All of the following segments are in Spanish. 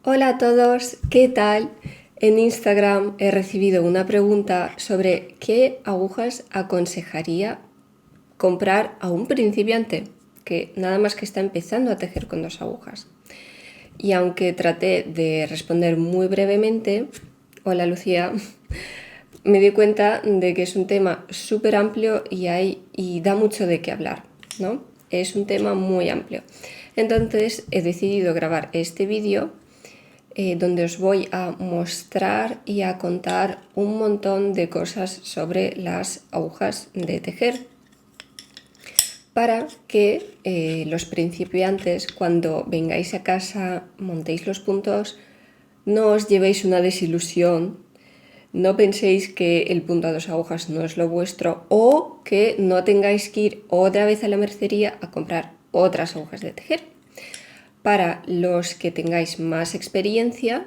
Hola a todos, ¿qué tal? En Instagram he recibido una pregunta sobre qué agujas aconsejaría comprar a un principiante que nada más que está empezando a tejer con 2 agujas. Y aunque traté de responder muy brevemente, hola Lucía, me di cuenta de que es un tema súper amplio y da mucho de qué hablar, ¿no? Es un tema muy amplio. Entonces he decidido grabar este vídeo donde os voy a mostrar y a contar un montón de cosas sobre las agujas de tejer para que los principiantes, cuando vengáis a casa, montéis los puntos, no os llevéis una desilusión, no penséis que el punto a 2 agujas no es lo vuestro o que no tengáis que ir otra vez a la mercería a comprar otras agujas de tejer. Para los que tengáis más experiencia,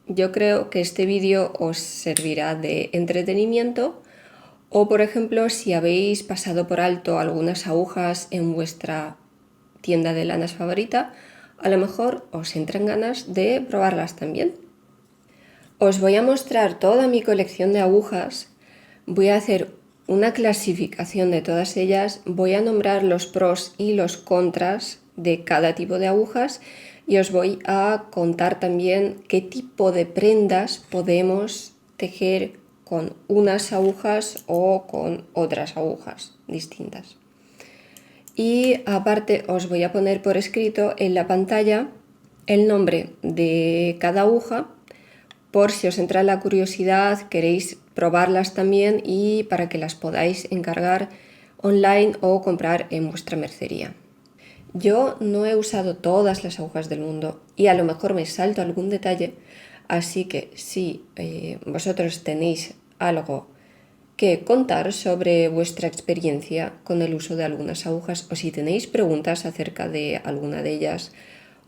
yo creo que este vídeo os servirá de entretenimiento o, por ejemplo, si habéis pasado por alto algunas agujas en vuestra tienda de lanas favorita, a lo mejor os entran ganas de probarlas también. Os voy a mostrar toda mi colección de agujas, voy a hacer una clasificación de todas ellas, voy a nombrar los pros y los contras de cada tipo de agujas y os voy a contar también qué tipo de prendas podemos tejer con unas agujas o con otras agujas distintas. Y aparte os voy a poner por escrito en la pantalla el nombre de cada aguja por si os entra la curiosidad, queréis probarlas también y para que las podáis encargar online o comprar en vuestra mercería. Yo no he usado todas las agujas del mundo y a lo mejor me salto algún detalle, así que si vosotros tenéis algo que contar sobre vuestra experiencia con el uso de algunas agujas o si tenéis preguntas acerca de alguna de ellas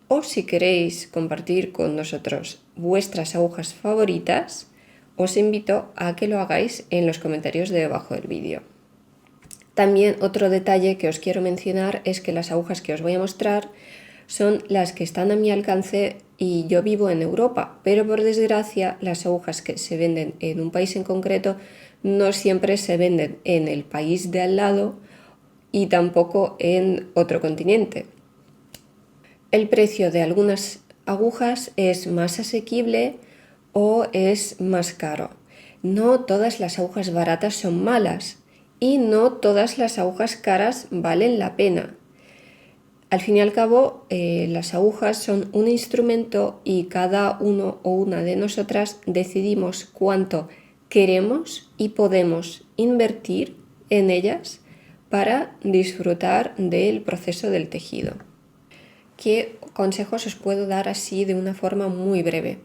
o si queréis compartir con nosotros vuestras agujas favoritas, os invito a que lo hagáis en los comentarios de debajo del vídeo. También otro detalle que os quiero mencionar es que las agujas que os voy a mostrar son las que están a mi alcance y yo vivo en Europa, pero por desgracia las agujas que se venden en un país en concreto no siempre se venden en el país de al lado y tampoco en otro continente. El precio de algunas agujas es más asequible o es más caro. No todas las agujas baratas son malas y no todas las agujas caras valen la pena. Al fin y al cabo, las agujas son un instrumento y cada uno o una de nosotras decidimos cuánto queremos y podemos invertir en ellas para disfrutar del proceso del tejido. ¿Qué consejos os puedo dar así de una forma muy breve?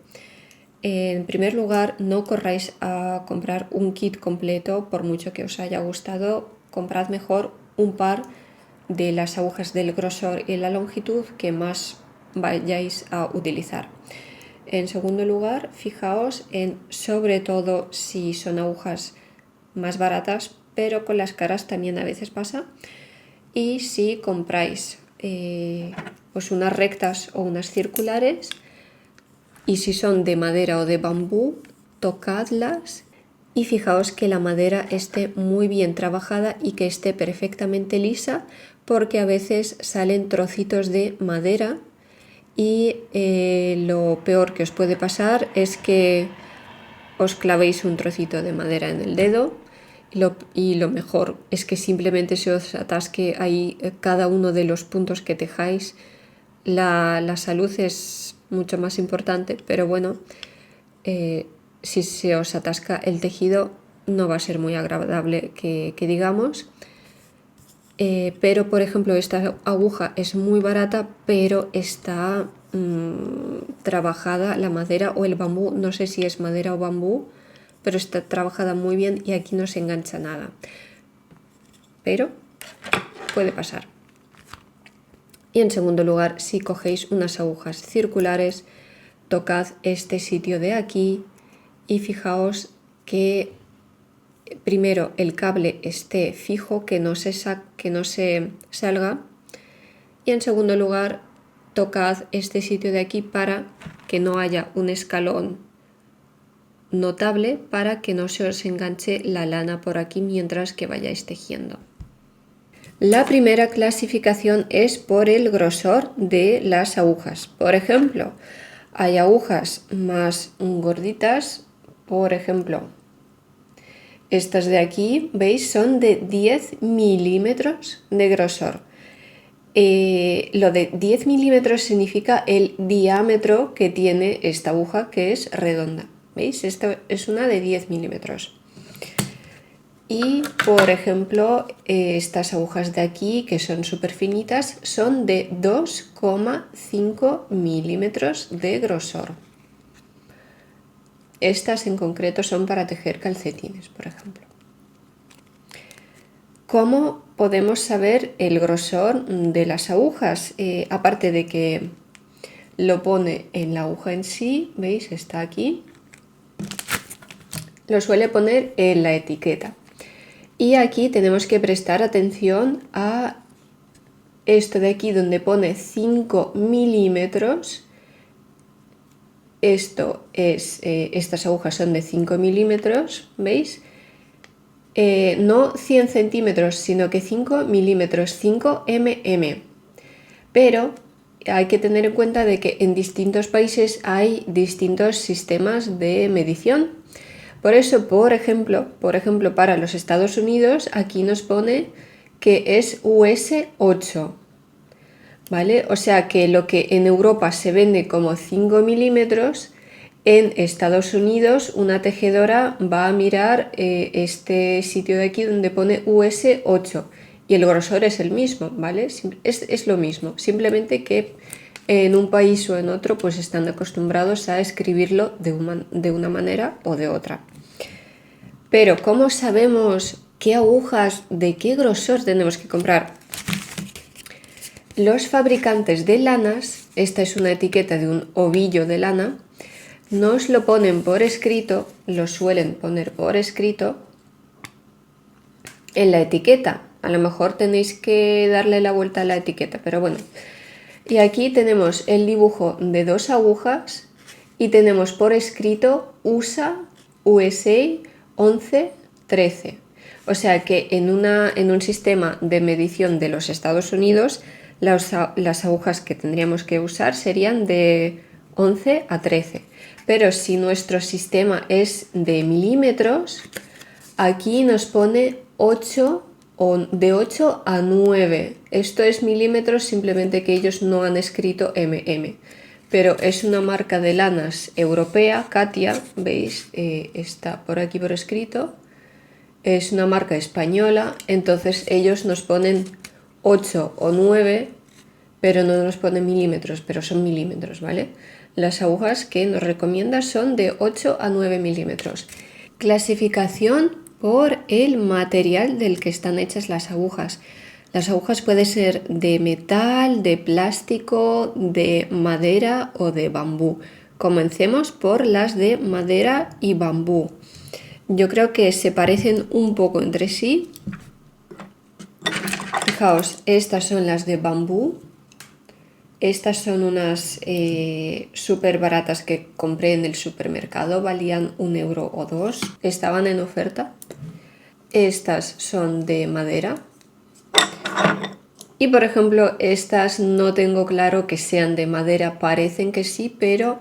En primer lugar, no corráis a comprar un kit completo, por mucho que os haya gustado, comprad mejor un par de las agujas del grosor y la longitud que más vayáis a utilizar. En segundo lugar, fijaos en, sobre todo si son agujas más baratas, pero con las caras también a veces pasa, y si compráis pues unas rectas o unas circulares, y si son de madera o de bambú, tocadlas y fijaos que la madera esté muy bien trabajada y que esté perfectamente lisa, porque a veces salen trocitos de madera y lo peor que os puede pasar es que os clavéis un trocito de madera en el dedo y lo mejor es que simplemente se os atasque ahí cada uno de los puntos que tejáis. La salud es mucho más importante, pero bueno, si se os atasca el tejido no va a ser muy agradable que digamos. Pero por ejemplo esta aguja es muy barata, pero está trabajada la madera o el bambú, no sé si es madera o bambú, pero está trabajada muy bien y aquí no se engancha nada, pero puede pasar. Y en segundo lugar, si cogéis unas agujas circulares, tocad este sitio de aquí y fijaos que primero el cable esté fijo, que no se salga, y en segundo lugar tocad este sitio de aquí para que no haya un escalón notable para que no se os enganche la lana por aquí mientras que vayáis tejiendo. La primera clasificación es por el grosor de las agujas. Por ejemplo, hay agujas más gorditas, por ejemplo, estas de aquí, ¿veis? Son de 10 milímetros de grosor. Lo de 10 milímetros significa el diámetro que tiene esta aguja, que es redonda. ¿Veis? Esta es una de 10 milímetros. Y, por ejemplo, estas agujas de aquí, que son súper finitas, son de 2,5 milímetros de grosor. Estas en concreto son para tejer calcetines, por ejemplo. ¿Cómo podemos saber el grosor de las agujas? Aparte de que lo pone en la aguja en sí, ¿veis? Está aquí. Lo suele poner en la etiqueta. Y aquí tenemos que prestar atención a esto de aquí donde pone 5 milímetros. Esto es, estas agujas son de 5 milímetros, ¿veis? No 100 centímetros, sino que 5 milímetros, 5 mm. Pero hay que tener en cuenta de que en distintos países hay distintos sistemas de medición. Por eso, por ejemplo, para los Estados Unidos, aquí nos pone que es US 8, ¿vale? O sea que lo que en Europa se vende como 5 milímetros, en Estados Unidos una tejedora va a mirar este sitio de aquí donde pone US 8 y el grosor es el mismo, ¿vale? Es lo mismo, simplemente que en un país o en otro pues están acostumbrados a escribirlo de una manera o de otra. Pero ¿cómo sabemos qué agujas, de qué grosor tenemos que comprar? Los fabricantes de lanas, esta es una etiqueta de un ovillo de lana, nos lo ponen por escrito, lo suelen poner por escrito en la etiqueta. A lo mejor tenéis que darle la vuelta a la etiqueta, pero bueno. Y aquí tenemos el dibujo de dos agujas y tenemos por escrito USA 11, 13. O sea que en un sistema de medición de los Estados Unidos, las agujas que tendríamos que usar serían de 11 a 13. Pero si nuestro sistema es de milímetros, aquí nos pone 8 o de 8 a 9. Esto es milímetros, simplemente que ellos no han escrito mm. Pero es una marca de lanas europea, Katia, ¿veis? Está por aquí por escrito. Es una marca española, entonces ellos nos ponen 8 o 9, pero no nos ponen milímetros, pero son milímetros, ¿vale? Las agujas que nos recomienda son de 8 a 9 milímetros. Clasificación por el material del que están hechas las agujas. Las agujas pueden ser de metal, de plástico, de madera o de bambú. Comencemos por las de madera y bambú. Yo creo que se parecen un poco entre sí. Fijaos, estas son las de bambú. Estas son unas súper baratas que compré en el supermercado, valían 1 euro o 2, estaban en oferta. Estas son de madera. Y por ejemplo, estas no tengo claro que sean de madera, parecen que sí, pero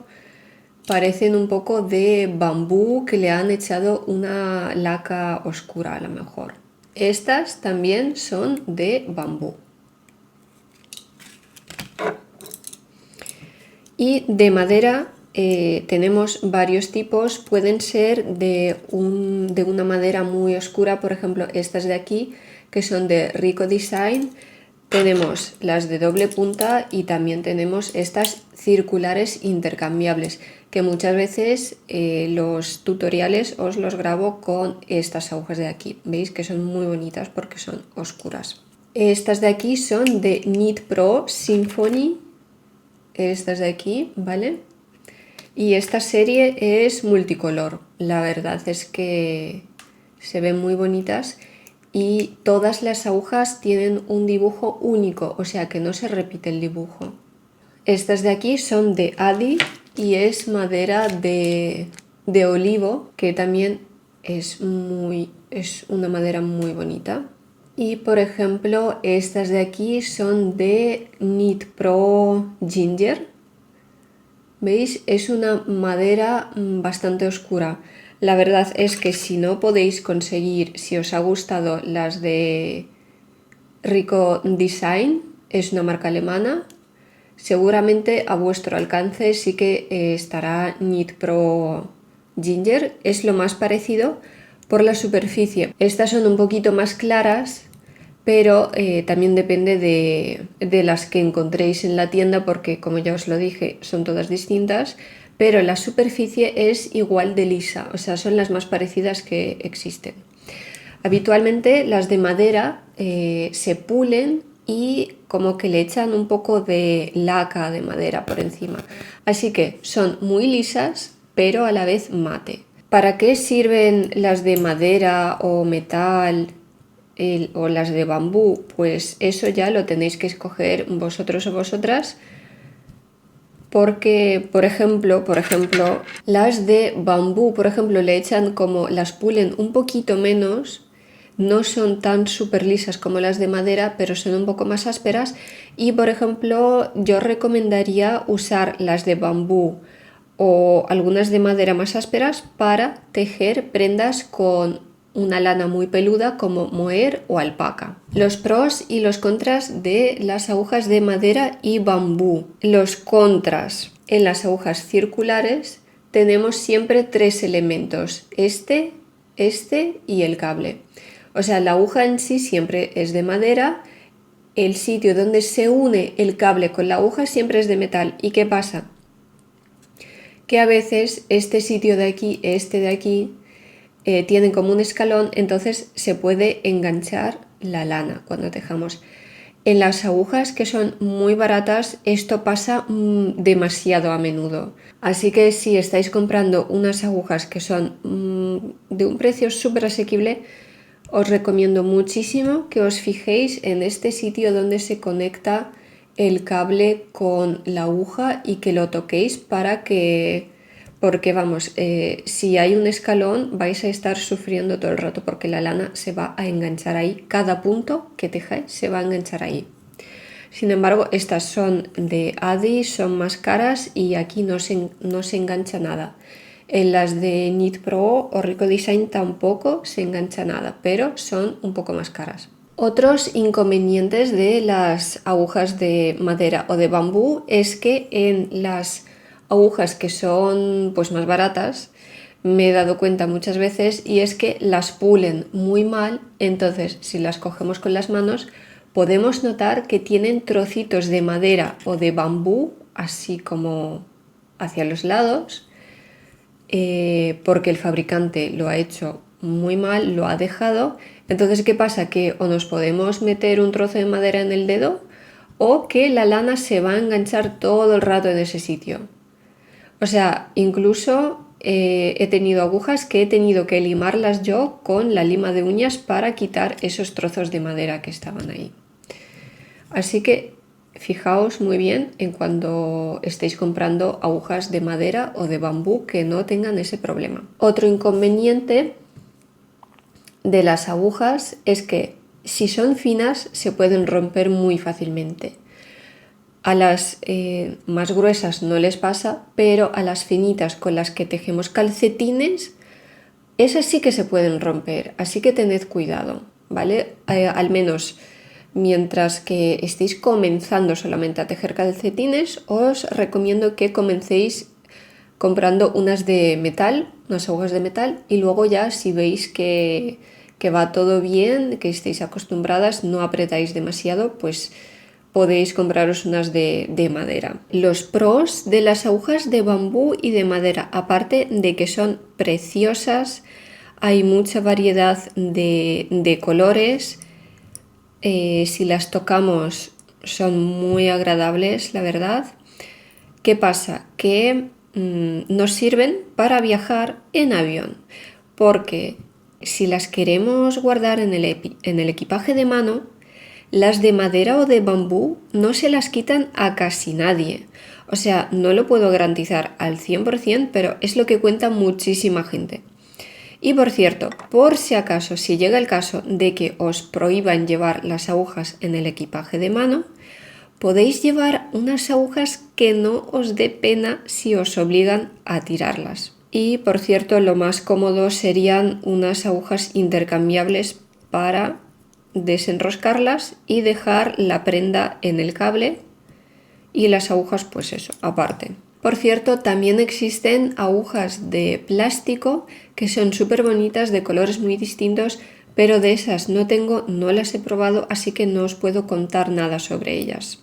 parecen un poco de bambú que le han echado una laca oscura a lo mejor. Estas también son de bambú. Y de madera tenemos varios tipos, pueden ser de una madera muy oscura, por ejemplo estas de aquí que son de Rico Design. Tenemos las de doble punta y también tenemos estas circulares intercambiables, que muchas veces los tutoriales os los grabo con estas agujas de aquí. Veis que son muy bonitas porque son oscuras. Estas de aquí son de Knit Pro Symphony, estas de aquí, ¿vale? Y esta serie es multicolor, la verdad es que se ven muy bonitas. Y todas las agujas tienen un dibujo único, o sea que no se repite el dibujo. Estas de aquí son de Adi y es madera de olivo, que también es una madera muy bonita. Y por ejemplo, estas de aquí son de Knit Pro Ginger. ¿Veis? Es una madera bastante oscura. La verdad es que si no podéis conseguir, si os ha gustado las de Rico Design, es una marca alemana, seguramente a vuestro alcance sí que estará Knit Pro Ginger. Es lo más parecido por la superficie. Estas son un poquito más claras, pero también depende de las que encontréis en la tienda, porque como ya os lo dije, son todas distintas, pero la superficie es igual de lisa, o sea, son las más parecidas que existen. Habitualmente las de madera se pulen y como que le echan un poco de laca de madera por encima, así que son muy lisas pero a la vez mate. ¿Para qué sirven las de madera o metal o las de bambú? Pues eso ya lo tenéis que escoger vosotros o vosotras, porque por ejemplo las de bambú, por ejemplo, le echan como las pulen un poquito menos, no son tan súper lisas como las de madera, pero son un poco más ásperas, y por ejemplo yo recomendaría usar las de bambú o algunas de madera más ásperas para tejer prendas con una lana muy peluda como mohair o alpaca. Los pros y los contras de las agujas de madera y bambú. Los contras: en las agujas circulares tenemos siempre 3 elementos, este y el cable. O sea, la aguja en sí siempre es de madera, el sitio donde se une el cable con la aguja siempre es de metal. ¿Y qué pasa? Que a veces este sitio de aquí, tienen como un escalón, entonces se puede enganchar la lana cuando tejamos. En las agujas que son muy baratas esto pasa demasiado a menudo, así que si estáis comprando unas agujas que son de un precio súper asequible, os recomiendo muchísimo que os fijéis en este sitio donde se conecta el cable con la aguja y que lo toquéis porque vamos, si hay un escalón vais a estar sufriendo todo el rato porque la lana se va a enganchar ahí, cada punto que tejáis se va a enganchar ahí. Sin embargo, estas son de Adi, son más caras y aquí no se engancha nada. En las de Knit Pro o Rico Design tampoco se engancha nada, pero son un poco más caras. Otros inconvenientes de las agujas de madera o de bambú es que en las agujas que son pues más baratas me he dado cuenta muchas veces, y es que las pulen muy mal, entonces si las cogemos con las manos podemos notar que tienen trocitos de madera o de bambú así como hacia los lados, porque el fabricante lo ha hecho muy mal, lo ha dejado. Entonces, ¿qué pasa? Que o nos podemos meter un trozo de madera en el dedo o que la lana se va a enganchar todo el rato en ese sitio. O sea, incluso he tenido agujas que he tenido que limarlas yo con la lima de uñas para quitar esos trozos de madera que estaban ahí. Así que fijaos muy bien en cuando estéis comprando agujas de madera o de bambú que no tengan ese problema. Otro inconveniente de las agujas es que si son finas se pueden romper muy fácilmente. A las más gruesas no les pasa, pero a las finitas con las que tejemos calcetines, esas sí que se pueden romper, así que tened cuidado, ¿vale? Al menos mientras que estéis comenzando solamente a tejer calcetines, os recomiendo que comencéis comprando unas de metal, unas agujas de metal, y luego ya si veis que va todo bien, que estéis acostumbradas, no apretáis demasiado, pues podéis compraros unas de madera. Los pros de las agujas de bambú y de madera, aparte de que son preciosas, hay mucha variedad de colores, si las tocamos son muy agradables, la verdad. ¿Qué pasa? Que nos sirven para viajar en avión, porque si las queremos guardar en el equipaje de mano, las de madera o de bambú no se las quitan a casi nadie. O sea, no lo puedo garantizar al 100%, pero es lo que cuenta muchísima gente. Y por cierto, por si acaso, si llega el caso de que os prohíban llevar las agujas en el equipaje de mano, podéis llevar unas agujas que no os dé pena si os obligan a tirarlas. Y por cierto, lo más cómodo serían unas agujas intercambiables para desenroscarlas y dejar la prenda en el cable y las agujas pues eso, aparte. Por cierto, también existen agujas de plástico que son súper bonitas, de colores muy distintos, pero de esas no las he probado, así que no os puedo contar nada sobre ellas.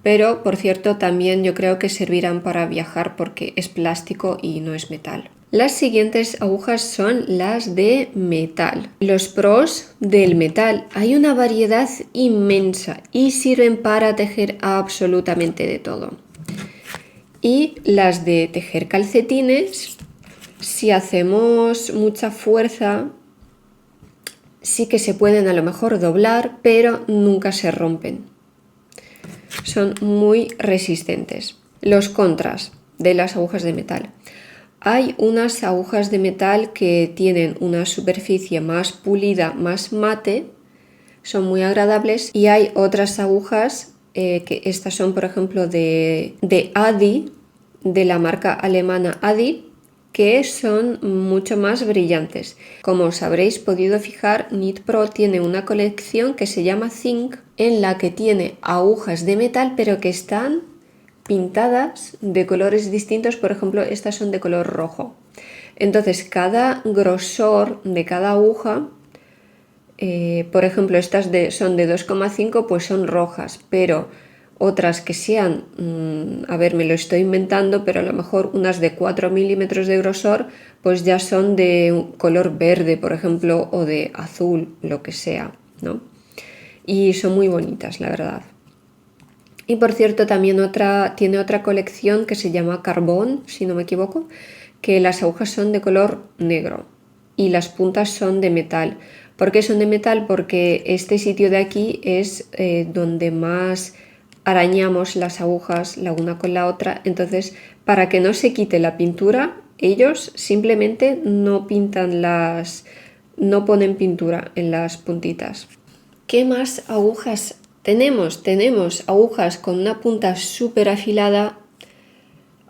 Pero, por cierto, también yo creo que servirán para viajar porque es plástico y no es metal. Las siguientes agujas son las de metal. Los pros del metal. Hay una variedad inmensa y sirven para tejer absolutamente de todo. Y las de tejer calcetines, si hacemos mucha fuerza, sí que se pueden a lo mejor doblar, pero nunca se rompen. Son muy resistentes. Los contras de las agujas de metal. Hay unas agujas de metal que tienen una superficie más pulida, más mate, son muy agradables, y hay otras agujas que estas son por ejemplo de Adi, de la marca alemana Adi, que son mucho más brillantes. Como os habréis podido fijar, Knit Pro tiene una colección que se llama Think, en la que tiene agujas de metal pero que están pintadas de colores distintos. Por ejemplo, estas son de color rojo. Entonces cada grosor de cada aguja, por ejemplo estas son de 2,5, pues son rojas, pero otras que sean, a ver, me lo estoy inventando, pero a lo mejor unas de 4 milímetros de grosor, pues ya son de color verde, por ejemplo, o de azul, lo que sea, ¿no? Y son muy bonitas, la verdad. Y por cierto, también tiene otra colección que se llama Carbón, si no me equivoco, que las agujas son de color negro y las puntas son de metal. ¿Por qué son de metal? Porque este sitio de aquí es donde más arañamos las agujas la una con la otra. Entonces, para que no se quite la pintura, ellos simplemente no ponen pintura en las puntitas. ¿Qué más agujas tenemos? Tenemos agujas con una punta súper afilada,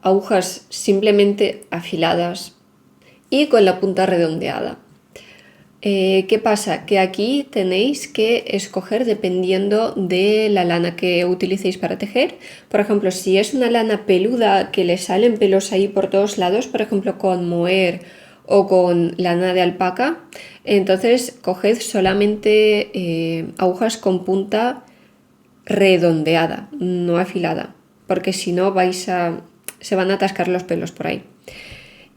agujas simplemente afiladas y con la punta redondeada. ¿Qué pasa? Que aquí tenéis que escoger dependiendo de la lana que utilicéis para tejer. Por ejemplo, si es una lana peluda que le salen pelos ahí por todos lados, por ejemplo con mohair o con lana de alpaca, entonces coged solamente agujas con punta redondeada, no afilada, porque si no se van a atascar los pelos por ahí.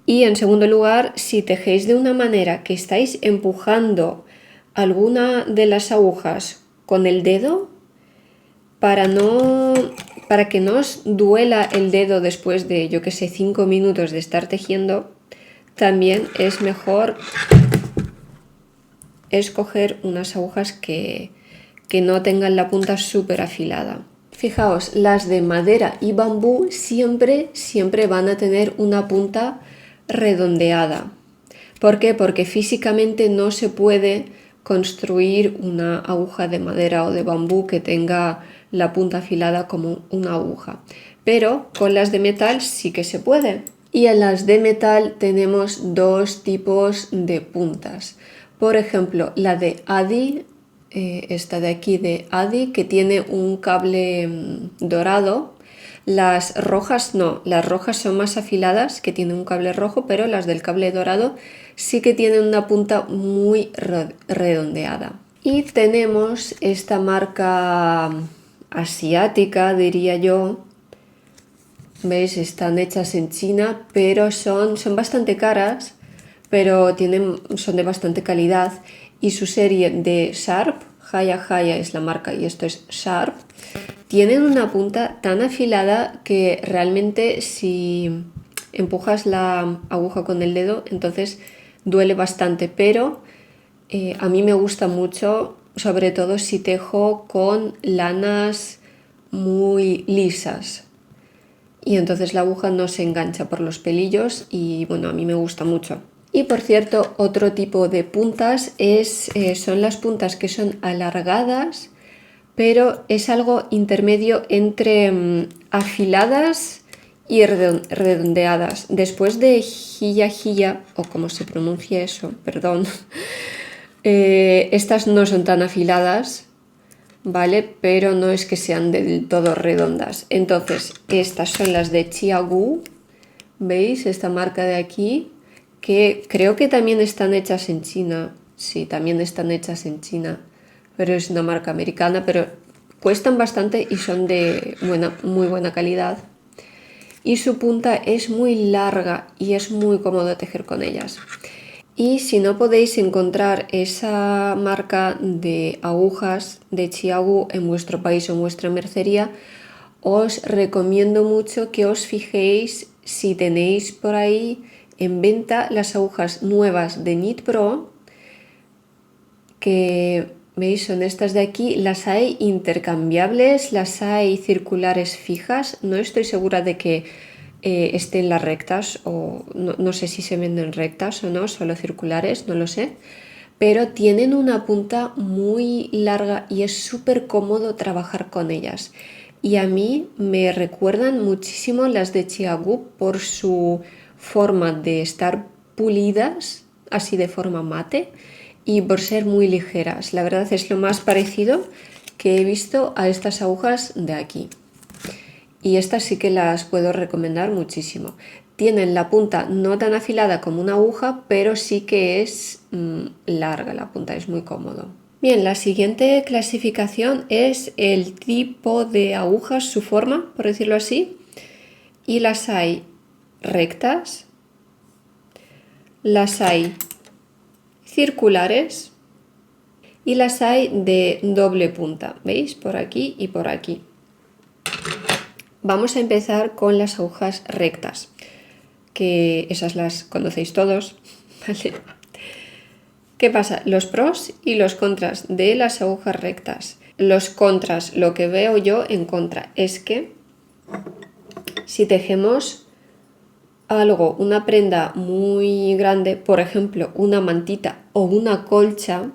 Y en segundo lugar, si tejéis de una manera que estáis empujando alguna de las agujas con el dedo, para que no os duela el dedo después de, 5 minutos de estar tejiendo, también es mejor escoger unas agujas que no tengan la punta súper afilada. Fijaos, las de madera y bambú siempre van a tener una punta redondeada. ¿Por qué? Porque físicamente no se puede construir una aguja de madera o de bambú que tenga la punta afilada como una aguja. Pero con las de metal sí que se puede. Y en las de metal tenemos dos tipos de puntas. Por ejemplo, la de Adi, esta de aquí de Adi, que tiene un cable dorado. Las rojas no, las rojas son más afiladas, que tienen un cable rojo, pero las del cable dorado sí que tienen una punta muy redondeada. Y tenemos esta marca asiática, diría yo. ¿Veis? Están hechas en China, pero son bastante caras, pero son de bastante calidad. Y su serie de Sharp, Haya es la marca y esto es Sharp, tienen una punta tan afilada que realmente si empujas la aguja con el dedo, entonces duele bastante, pero a mí me gusta mucho, sobre todo si tejo con lanas muy lisas. y entonces la aguja no se engancha por los pelillos y bueno, a mí me gusta mucho. Y por cierto, otro tipo de puntas son las puntas que son alargadas, pero es algo intermedio entre afiladas y redondeadas. Después de hilla, o como se pronuncia eso, perdón, estas no son tan afiladas, ¿vale? Pero no es que sean del todo redondas. Entonces, estas son las de Qiaogu, ¿veis? Esta marca de aquí, que creo que también están hechas en China. Sí, también están hechas en China, pero es una marca americana, pero cuestan bastante y son de muy buena calidad. Y su punta es muy larga y es muy cómodo tejer con ellas. Y si no podéis encontrar esa marca de agujas de Qiaogu en vuestro país o en vuestra mercería, os recomiendo mucho que os fijéis si tenéis por ahí en venta las agujas nuevas de Knit Pro, que veis son estas de aquí. Las hay intercambiables, las hay circulares fijas. No estoy segura de que estén las rectas o no sé si se venden rectas o no, solo circulares, no lo sé, pero tienen una punta muy larga y es súper cómodo trabajar con ellas, y a mí me recuerdan muchísimo las de Qiaogu por su forma de estar pulidas así de forma mate y por ser muy ligeras. La verdad es lo más parecido que he visto a estas agujas de aquí. Y estas sí que las puedo recomendar muchísimo. Tienen la punta no tan afilada como una aguja, pero sí que es larga la punta, es muy cómodo. Bien, la siguiente clasificación es el tipo de agujas, su forma, por decirlo así. Y las hay rectas, las hay circulares y las hay de doble punta, ¿veis? Por aquí y por aquí. Vamos a empezar con las agujas rectas, que esas las conocéis todos, ¿vale? ¿Qué pasa? Los pros y los contras de las agujas rectas. Los contras, lo que veo yo en contra, es que si tejemos algo, una prenda muy grande, por ejemplo, una mantita o una colcha,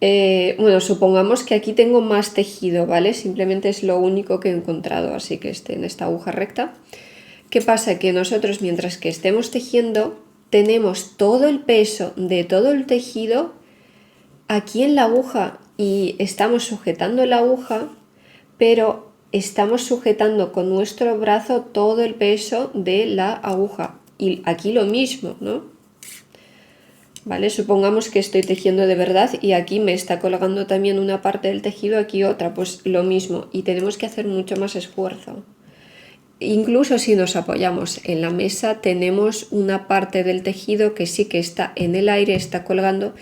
bueno, supongamos que aquí tengo más tejido, ¿vale? Simplemente es lo único que he encontrado, así que en esta aguja recta. ¿Qué pasa? Que nosotros, mientras que estemos tejiendo, tenemos todo el peso de todo el tejido aquí en la aguja y estamos sujetando la aguja, pero estamos sujetando con nuestro brazo todo el peso de la aguja. Y aquí lo mismo, ¿no? ¿Vale? Supongamos que estoy tejiendo de verdad y aquí me está colgando también una parte del tejido, aquí otra, pues lo mismo, y tenemos que hacer mucho más esfuerzo. Incluso si nos apoyamos en la mesa, tenemos una parte del tejido que sí que está en el aire, está colgando,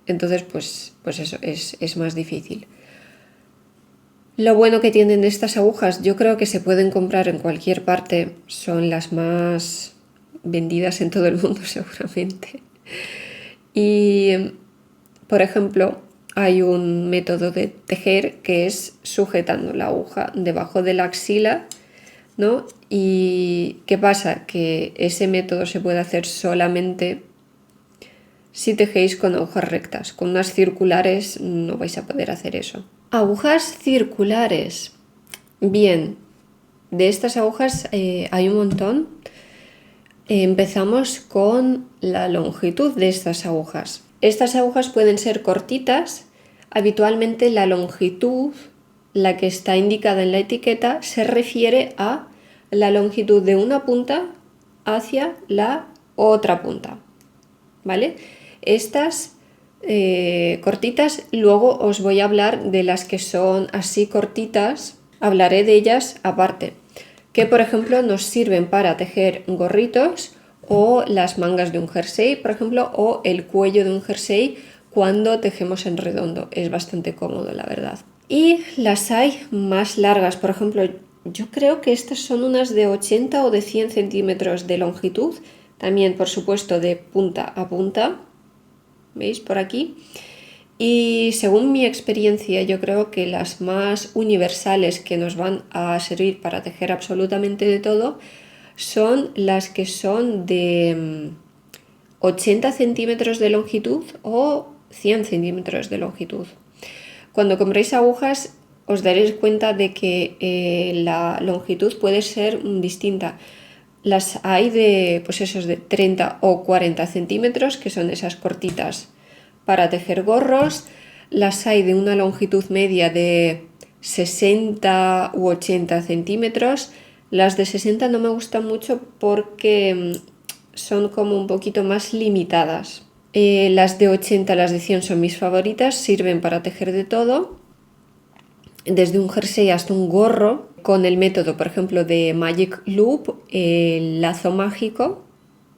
entonces pues eso es más difícil. Lo bueno que tienen estas agujas, yo creo que se pueden comprar en cualquier parte, son las más vendidas en todo el mundo seguramente. Y, por ejemplo, hay un método de tejer que es sujetando la aguja debajo de la axila, ¿no? ¿Y qué pasa? Que ese método se puede hacer solamente si tejéis con agujas rectas. Con unas circulares no vais a poder hacer eso. Agujas circulares. Bien, de estas agujas hay un montón. Empezamos con la longitud de estas agujas. Estas agujas pueden ser cortitas. Habitualmente la longitud, la que está indicada en la etiqueta, se refiere a la longitud de una punta hacia la otra punta, ¿vale? Estas cortitas, luego os voy a hablar de las que son así cortitas, hablaré de ellas aparte, que por ejemplo nos sirven para tejer gorritos o las mangas de un jersey, por ejemplo, o el cuello de un jersey cuando tejemos en redondo. Es bastante cómodo, la verdad. Y las hay más largas, por ejemplo, yo creo que estas son unas de 80 o de 100 centímetros de longitud, también por supuesto de punta a punta, ¿veis por aquí? Y según mi experiencia, yo creo que las más universales que nos van a servir para tejer absolutamente de todo son las que son de 80 centímetros de longitud o 100 centímetros de longitud. Cuando compréis agujas os daréis cuenta de que la longitud puede ser distinta. Las hay de, pues esos de 30 o 40 centímetros, que son esas cortitas para tejer gorros. Las hay de una longitud media de 60 u 80 centímetros. Las de 60 no me gustan mucho porque son como un poquito más limitadas. Las de 80, las de 100 son mis favoritas, sirven para tejer de todo, desde un jersey hasta un gorro, con el método, por ejemplo, de Magic Loop, el lazo mágico,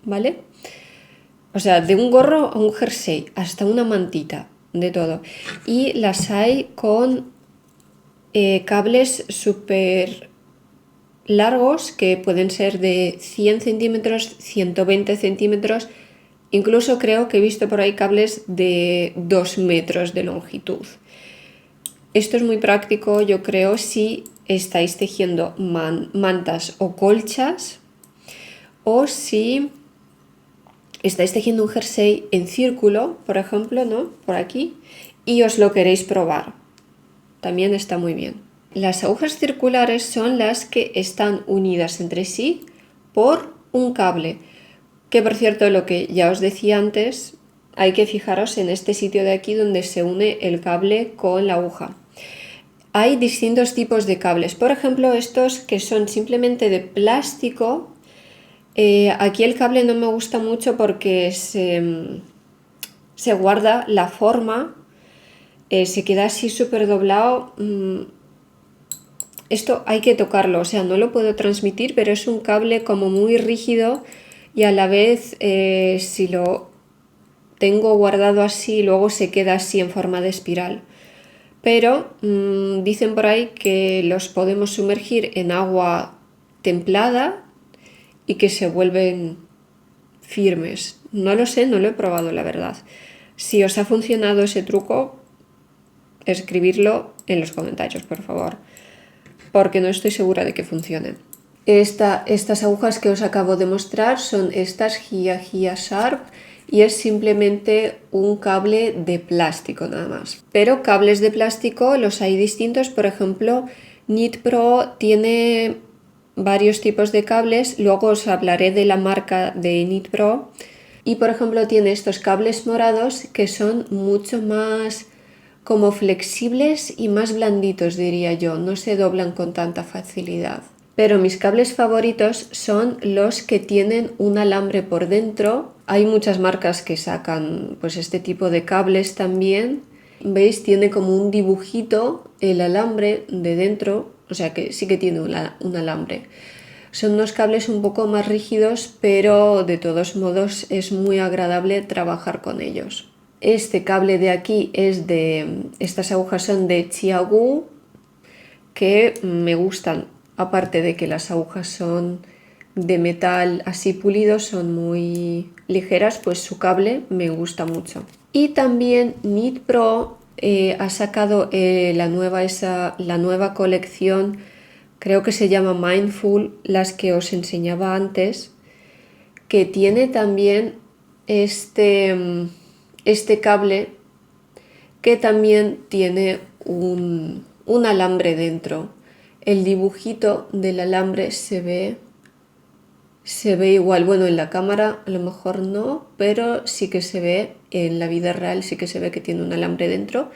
¿vale? O sea, de un gorro a un jersey, hasta una mantita, de todo. Y las hay con cables súper largos, que pueden ser de 100 centímetros, 120 centímetros, incluso creo que he visto por ahí cables de 2 metros de longitud. Esto es muy práctico, yo creo, si estáis tejiendo mantas o colchas, o si estáis tejiendo un jersey en círculo, por ejemplo, ¿no? Por aquí, y os lo queréis probar. También está muy bien. Las agujas circulares son las que están unidas entre sí por un cable, que por cierto, lo que ya os decía antes, hay que fijaros en este sitio de aquí donde se une el cable con la aguja. Hay distintos tipos de cables, por ejemplo estos que son simplemente de plástico. Aquí el cable no me gusta mucho porque se guarda la forma, se queda así súper doblado. Esto hay que tocarlo, o sea, no lo puedo transmitir, pero es un cable como muy rígido y a la vez si lo tengo guardado así, luego se queda así en forma de espiral. Pero dicen por ahí que los podemos sumergir en agua templada y que se vuelven firmes. No lo sé, no lo he probado, la verdad. Si os ha funcionado ese truco, escribidlo en los comentarios, por favor, porque no estoy segura de que funcione. Estas agujas que os acabo de mostrar son estas Gia Sharp y es simplemente un cable de plástico nada más. Pero cables de plástico los hay distintos, por ejemplo, Knit Pro tiene varios tipos de cables, luego os hablaré de la marca de Knit Pro, y por ejemplo tiene estos cables morados que son mucho más como flexibles y más blanditos, diría yo, no se doblan con tanta facilidad. Pero mis cables favoritos son los que tienen un alambre por dentro. Hay muchas marcas que sacan pues este tipo de cables también. ¿Veis? Tiene como un dibujito el alambre de dentro, o sea que sí que tiene un alambre. Son unos cables un poco más rígidos, pero de todos modos es muy agradable trabajar con ellos. Este cable de aquí es estas agujas son de Chiaogu, que me gustan. Aparte de que las agujas son de metal así pulido, son muy ligeras, pues su cable me gusta mucho. Y también Knit Pro ha sacado la nueva colección, creo que se llama Mindful, las que os enseñaba antes, que tiene también este cable que también tiene un alambre dentro. El dibujito del alambre se ve igual, bueno, en la cámara a lo mejor no, pero sí que se ve, en la vida real sí que se ve que tiene un alambre dentro.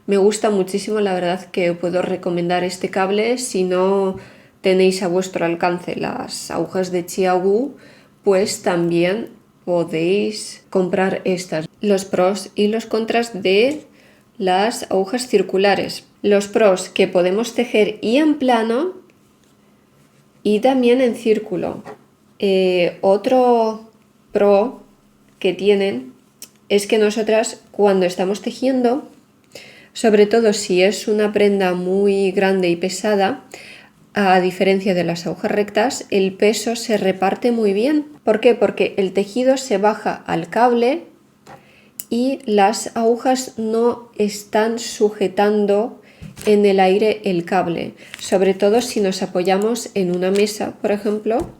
Me gusta muchísimo, la verdad que puedo recomendar este cable. Si no tenéis a vuestro alcance las agujas de Chiaogu, pues también podéis comprar estas. Los pros y los contras de las agujas circulares. Los pros, que podemos tejer y en plano y también en círculo. Otro pro que tienen es que nosotras cuando estamos tejiendo, sobre todo si es una prenda muy grande y pesada, a diferencia de las agujas rectas, el peso se reparte muy bien. ¿Por qué? Porque el tejido se baja al cable y las agujas no están sujetando en el aire el cable, sobre todo si nos apoyamos en una mesa, por ejemplo,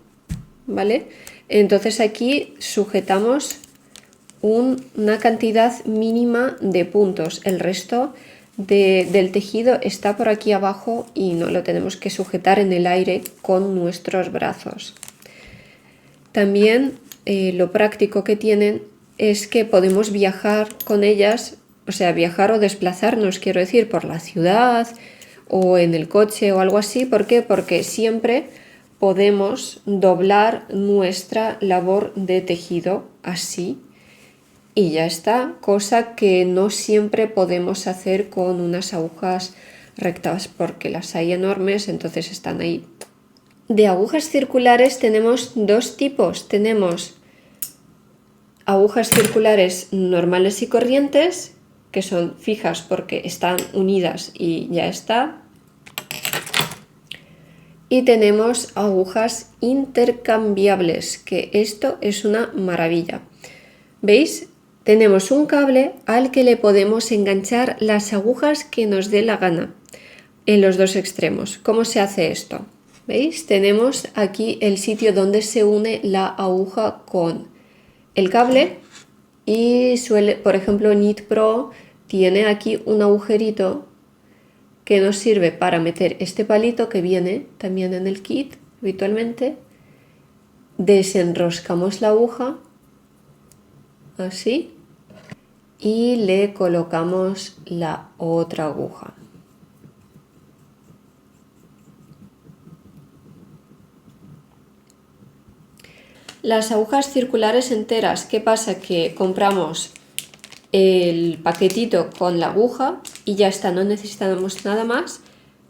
¿vale? Entonces aquí sujetamos una cantidad mínima de puntos, el resto del tejido está por aquí abajo y no lo tenemos que sujetar en el aire con nuestros brazos. También lo práctico que tienen es que podemos viajar con ellas, o sea, viajar o desplazarnos, quiero decir, por la ciudad o en el coche o algo así. ¿Por qué? Porque siempre podemos doblar nuestra labor de tejido así y ya está, cosa que no siempre podemos hacer con unas agujas rectas porque las hay enormes, entonces están ahí. De agujas circulares tenemos dos tipos. Tenemos agujas circulares normales y corrientes, que son fijas porque están unidas y ya está. Y tenemos agujas intercambiables, que esto es una maravilla. ¿Veis? Tenemos un cable al que le podemos enganchar las agujas que nos dé la gana en los dos extremos. ¿Cómo se hace esto? ¿Veis? Tenemos aquí el sitio donde se une la aguja con el cable y suele, por ejemplo, Knit Pro tiene aquí un agujerito que nos sirve para meter este palito que viene también en el kit habitualmente. Desenroscamos la aguja así y le colocamos la otra aguja. Las agujas circulares enteras, ¿qué pasa? Que compramos el paquetito con la aguja y ya está, no necesitamos nada más,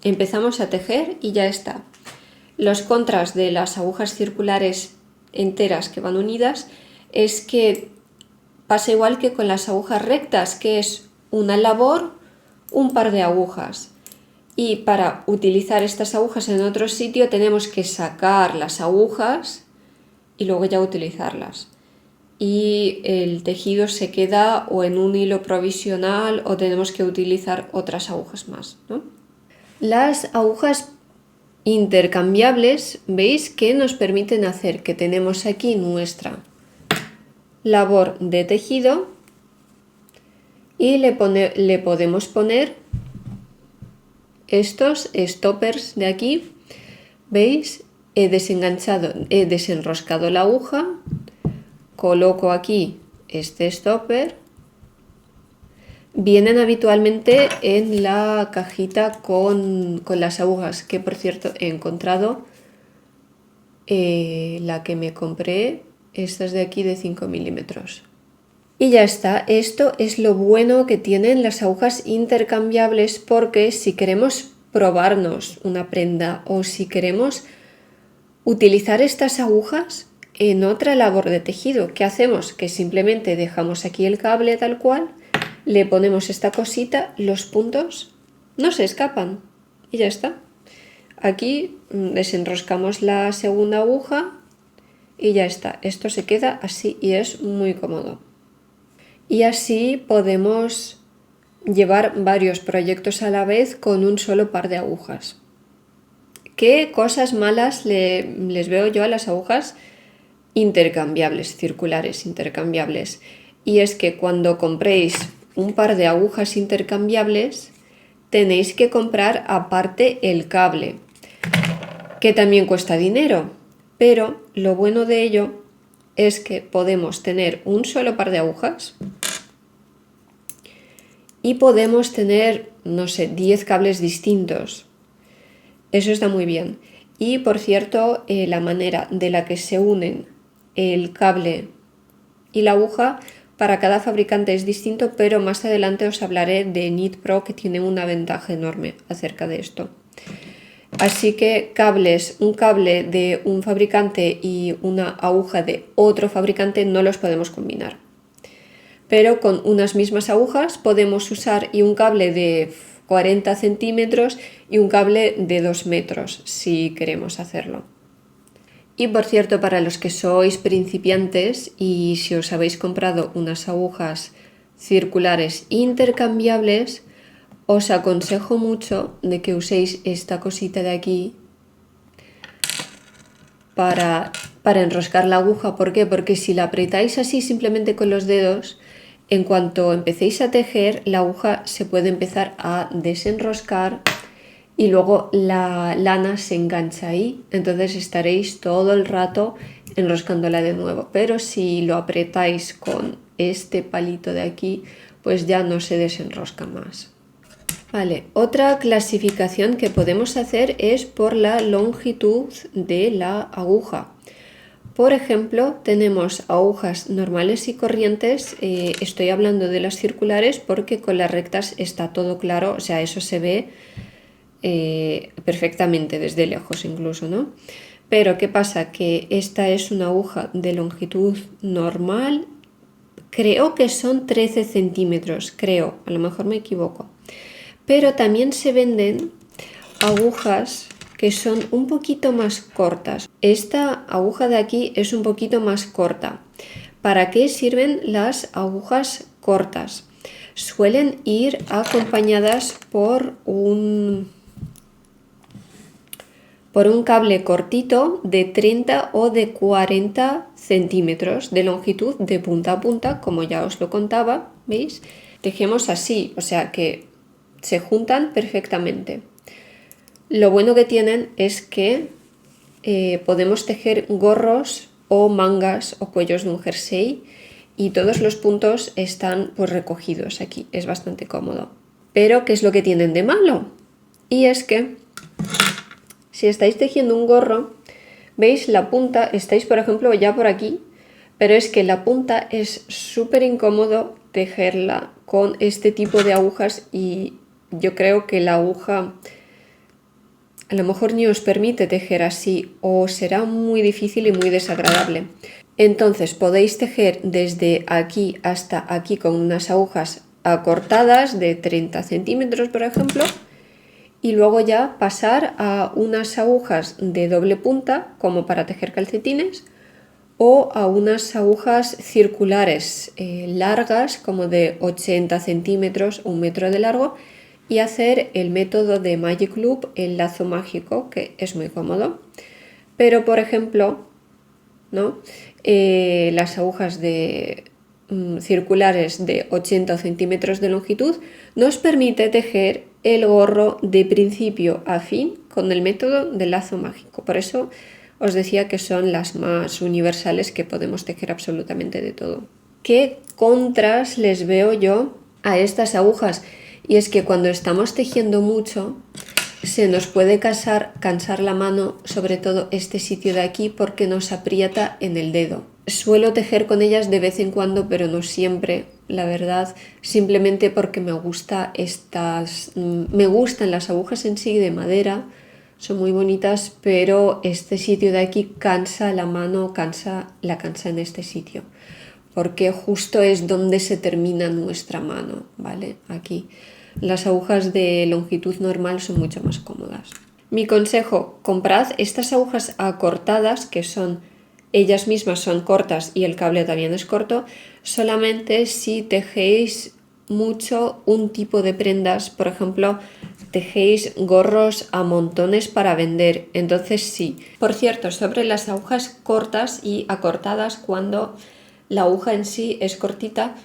empezamos a tejer y ya está. Los contras de las agujas circulares enteras que van unidas es que pasa igual que con las agujas rectas, que es una labor, un par de agujas. Y para utilizar estas agujas en otro sitio tenemos que sacar las agujas y luego ya utilizarlas. Y el tejido se queda o en un hilo provisional o tenemos que utilizar otras agujas más, ¿no? Las agujas intercambiables, veis que nos permiten hacer que tenemos aquí nuestra labor de tejido y le podemos poner estos stoppers de aquí. ¿Veis? He desenroscado la aguja, coloco aquí este stopper. Vienen habitualmente en la cajita con las agujas, que por cierto he encontrado la que me compré, estas de aquí de 5 milímetros. Y ya está, esto es lo bueno que tienen las agujas intercambiables, porque si queremos probarnos una prenda o si queremos utilizar estas agujas en otra labor de tejido, ¿qué hacemos? Que simplemente dejamos aquí el cable tal cual, le ponemos esta cosita, los puntos no se escapan y ya está. Aquí desenroscamos la segunda aguja y ya está. Esto se queda así y es muy cómodo. Y así podemos llevar varios proyectos a la vez con un solo par de agujas. ¿Qué cosas malas les veo yo a las agujas intercambiables, circulares intercambiables? Y es que cuando compréis un par de agujas intercambiables tenéis que comprar aparte el cable, que también cuesta dinero, pero lo bueno de ello es que podemos tener un solo par de agujas y podemos tener, no sé, 10 cables distintos. Eso está muy bien. Y por cierto, la manera de la que se unen el cable y la aguja para cada fabricante es distinto, pero más adelante os hablaré de Knit Pro, que tiene una ventaja enorme acerca de esto. Así que un cable de un fabricante y una aguja de otro fabricante no los podemos combinar. Pero con unas mismas agujas podemos usar y un cable de 40 centímetros y un cable de 2 metros si queremos hacerlo. Y por cierto, para los que sois principiantes y si os habéis comprado unas agujas circulares intercambiables, os aconsejo mucho de que uséis esta cosita de aquí para enroscar la aguja. ¿Por qué? Porque si la apretáis así simplemente con los dedos, en cuanto empecéis a tejer, la aguja se puede empezar a desenroscar y luego la lana se engancha ahí, entonces estaréis todo el rato enroscándola de nuevo. Pero si lo apretáis con este palito de aquí, pues ya no se desenrosca más. Vale, otra clasificación que podemos hacer es por la longitud de la aguja. Por ejemplo, tenemos agujas normales y corrientes. Estoy hablando de las circulares porque con las rectas está todo claro, o sea, eso se ve perfectamente desde lejos incluso, ¿no? Pero ¿qué pasa? Que esta es una aguja de longitud normal, creo que son 13 centímetros, creo, a lo mejor me equivoco. Pero también se venden agujas que son un poquito más cortas. Esta aguja de aquí es un poquito más corta. ¿Para qué sirven las agujas cortas? Suelen ir acompañadas por un cable cortito de 30 o de 40 centímetros de longitud de punta a punta, como ya os lo contaba, ¿veis? Tejemos así, o sea que se juntan perfectamente. Lo bueno que tienen es que podemos tejer gorros o mangas o cuellos de un jersey y todos los puntos están pues recogidos aquí, es bastante cómodo. Pero ¿qué es lo que tienen de malo? Y es que si estáis tejiendo un gorro, veis la punta, estáis por ejemplo ya por aquí, pero es que la punta es súper incómodo tejerla con este tipo de agujas y yo creo que la aguja a lo mejor ni os permite tejer así o será muy difícil y muy desagradable. Entonces podéis tejer desde aquí hasta aquí con unas agujas acortadas de 30 centímetros por ejemplo y luego ya pasar a unas agujas de doble punta como para tejer calcetines o a unas agujas circulares largas como de 80 centímetros o 1 metro de largo y hacer el método de Magic Loop, el lazo mágico, que es muy cómodo. Pero por ejemplo, ¿no? Las agujas circulares de 80 centímetros de longitud nos permite tejer el gorro de principio a fin con el método del lazo mágico. Por eso os decía que son las más universales, que podemos tejer absolutamente de todo. ¿Qué contras les veo yo a estas agujas? Y es que cuando estamos tejiendo mucho se nos puede cansar la mano, sobre todo este sitio de aquí, porque nos aprieta en el dedo. Suelo tejer con ellas de vez en cuando, pero no siempre, la verdad, simplemente porque me gustan las agujas en sí de madera, son muy bonitas, pero este sitio de aquí cansa la mano, cansa en este sitio, porque justo es donde se termina nuestra mano, ¿vale? Aquí. Las agujas de longitud normal son mucho más cómodas. Mi consejo, comprad estas agujas acortadas, que ellas mismas son cortas y el cable también es corto, solamente si tejéis mucho un tipo de prendas, por ejemplo, tejéis gorros a montones para vender, entonces sí. Por cierto, sobre las agujas cortas y acortadas, cuando la aguja en sí es cortita,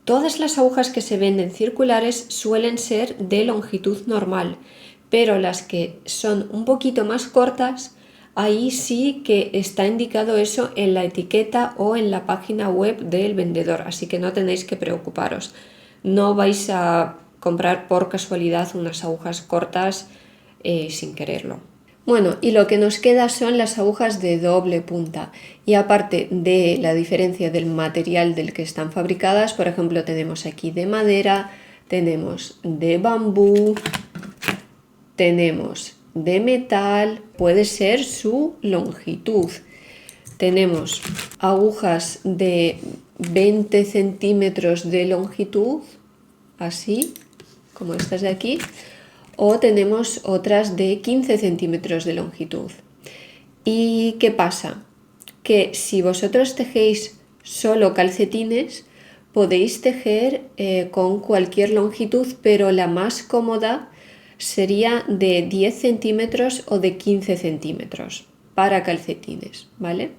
todas las agujas que se venden circulares suelen ser de longitud normal, pero las que son un poquito más cortas, ahí sí que está indicado eso en la etiqueta o en la página web del vendedor, así que no tenéis que preocuparos. No vais a comprar por casualidad unas agujas cortas sin quererlo. Bueno, y lo que nos queda son las agujas de doble punta, y aparte de la diferencia del material del que están fabricadas, por ejemplo tenemos aquí de madera, tenemos de bambú, tenemos de metal, puede ser su longitud. Tenemos agujas de 20 centímetros de longitud, así como estas de aquí, o tenemos otras de 15 centímetros de longitud. ¿Y qué pasa? Que si vosotros tejéis solo calcetines, podéis tejer con cualquier longitud, pero la más cómoda sería de 10 centímetros o de 15 centímetros para calcetines, ¿vale?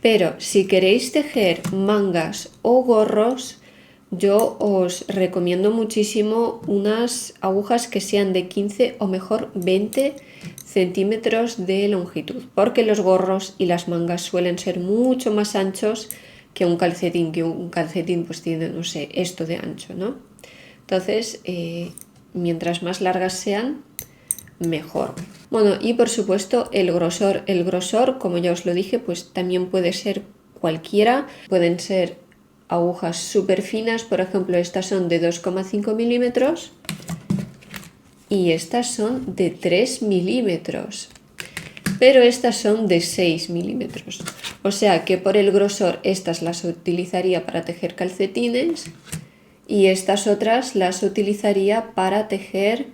Pero si queréis tejer mangas o gorros, yo os recomiendo muchísimo unas agujas que sean de 15 o mejor 20 centímetros de longitud, porque los gorros y las mangas suelen ser mucho más anchos que un calcetín pues tiene, no sé, esto de ancho, ¿no? Entonces, mientras más largas sean, mejor. Bueno, y por supuesto el grosor, como ya os lo dije, pues también puede ser cualquiera. Pueden ser agujas súper finas, por ejemplo, estas son de 2,5 milímetros y estas son de 3 milímetros, pero estas son de 6 milímetros. O sea que por el grosor estas las utilizaría para tejer calcetines y estas otras las utilizaría para tejer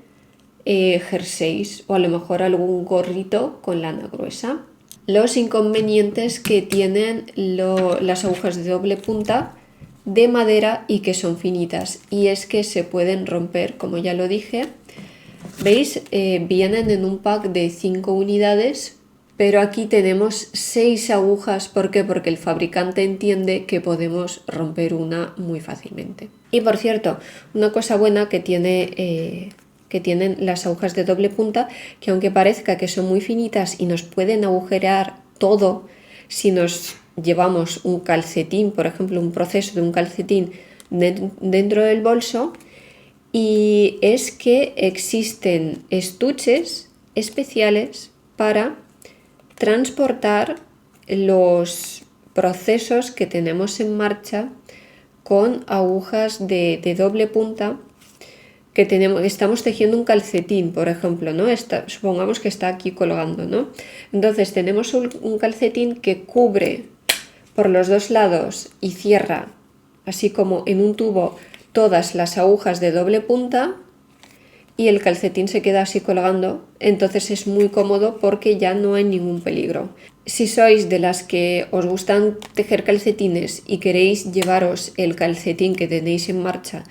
jerseys o a lo mejor algún gorrito con lana gruesa. Los inconvenientes que tienen las agujas de doble punta de madera y que son finitas, y es que se pueden romper, como ya lo dije. ¿Veis? Vienen en un pack de 5 unidades, pero aquí tenemos 6 agujas. ¿Por qué? Porque el fabricante entiende que podemos romper una muy fácilmente. Y por cierto, una cosa buena que tienen las agujas de doble punta, que aunque parezca que son muy finitas y nos pueden agujerear todo, si nos llevamos un calcetín, por ejemplo, un proceso de un calcetín dentro del bolso, y es que existen estuches especiales para transportar los procesos que tenemos en marcha con agujas de doble punta, que estamos tejiendo un calcetín, por ejemplo, ¿no? Supongamos que está aquí colgando, ¿no? Entonces tenemos un calcetín que cubre por los dos lados y cierra, así como en un tubo, todas las agujas de doble punta, y el calcetín se queda así colgando. Entonces es muy cómodo porque ya no hay ningún peligro. Si sois de las que os gustan tejer calcetines y queréis llevaros el calcetín que tenéis en marcha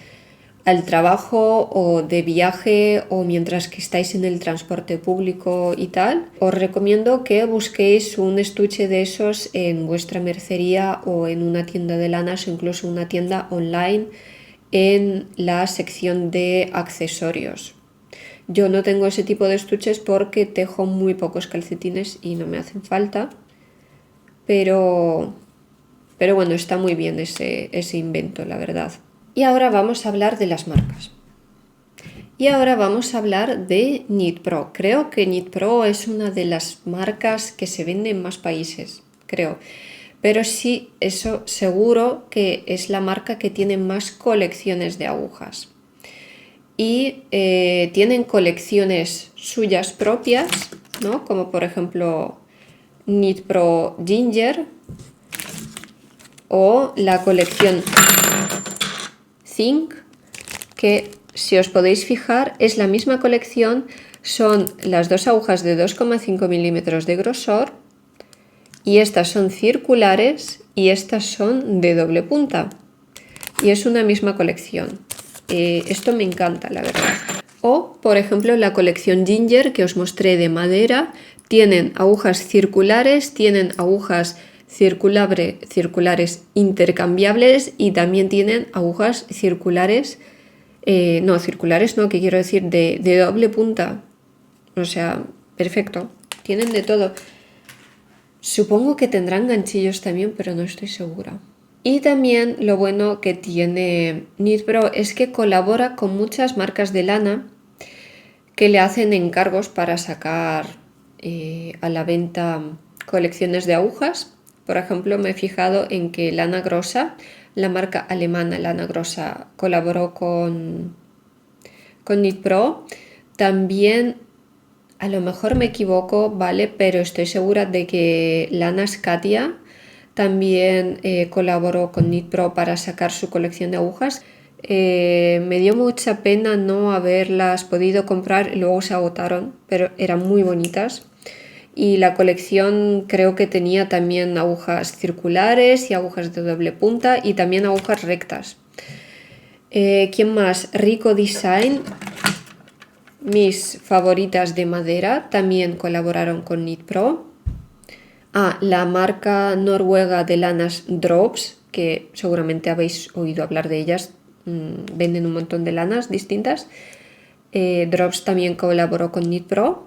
al trabajo o de viaje o mientras que estáis en el transporte público y tal, os recomiendo que busquéis un estuche de esos en vuestra mercería o en una tienda de lanas o incluso una tienda online en la sección de accesorios. Yo no tengo ese tipo de estuches porque tejo muy pocos calcetines y no me hacen falta, pero bueno, está muy bien ese invento, la verdad. Y ahora vamos a hablar de las marcas. Y ahora vamos a hablar de KnitPro. Creo que KnitPro es una de las marcas que se vende en más países, creo. Pero sí, eso seguro que es la marca que tiene más colecciones de agujas. Y tienen colecciones suyas propias, ¿no? Como por ejemplo KnitPro Ginger o la colección Think, que si os podéis fijar es la misma colección, son las dos agujas de 2,5 milímetros de grosor y estas son circulares y estas son de doble punta y es una misma colección. Esto me encanta, la verdad. O por ejemplo la colección Ginger que os mostré de madera, tienen agujas circulares, tienen agujas circulares intercambiables y también tienen agujas circulares, que quiero decir de doble punta. O sea, perfecto, tienen de todo. Supongo que tendrán ganchillos también, pero no estoy segura. Y también lo bueno que tiene KnitPro es que colabora con muchas marcas de lana que le hacen encargos para sacar a la venta colecciones de agujas. Por ejemplo, me he fijado en que Lana Grossa, la marca alemana Lana Grossa, colaboró con KnitPro. También, a lo mejor me equivoco, ¿vale? Pero estoy segura de que Lana Scatia también colaboró con KnitPro para sacar su colección de agujas. Me dio mucha pena no haberlas podido comprar, luego se agotaron, pero eran muy bonitas. y la colección creo que tenía también agujas circulares y agujas de doble punta y también agujas rectas. ¿Quién más? Rico Design, mis favoritas de madera, también colaboraron con Knit Pro. La marca noruega de lanas Drops, que seguramente habéis oído hablar de ellas, venden un montón de lanas distintas. Drops también colaboró con Knit Pro,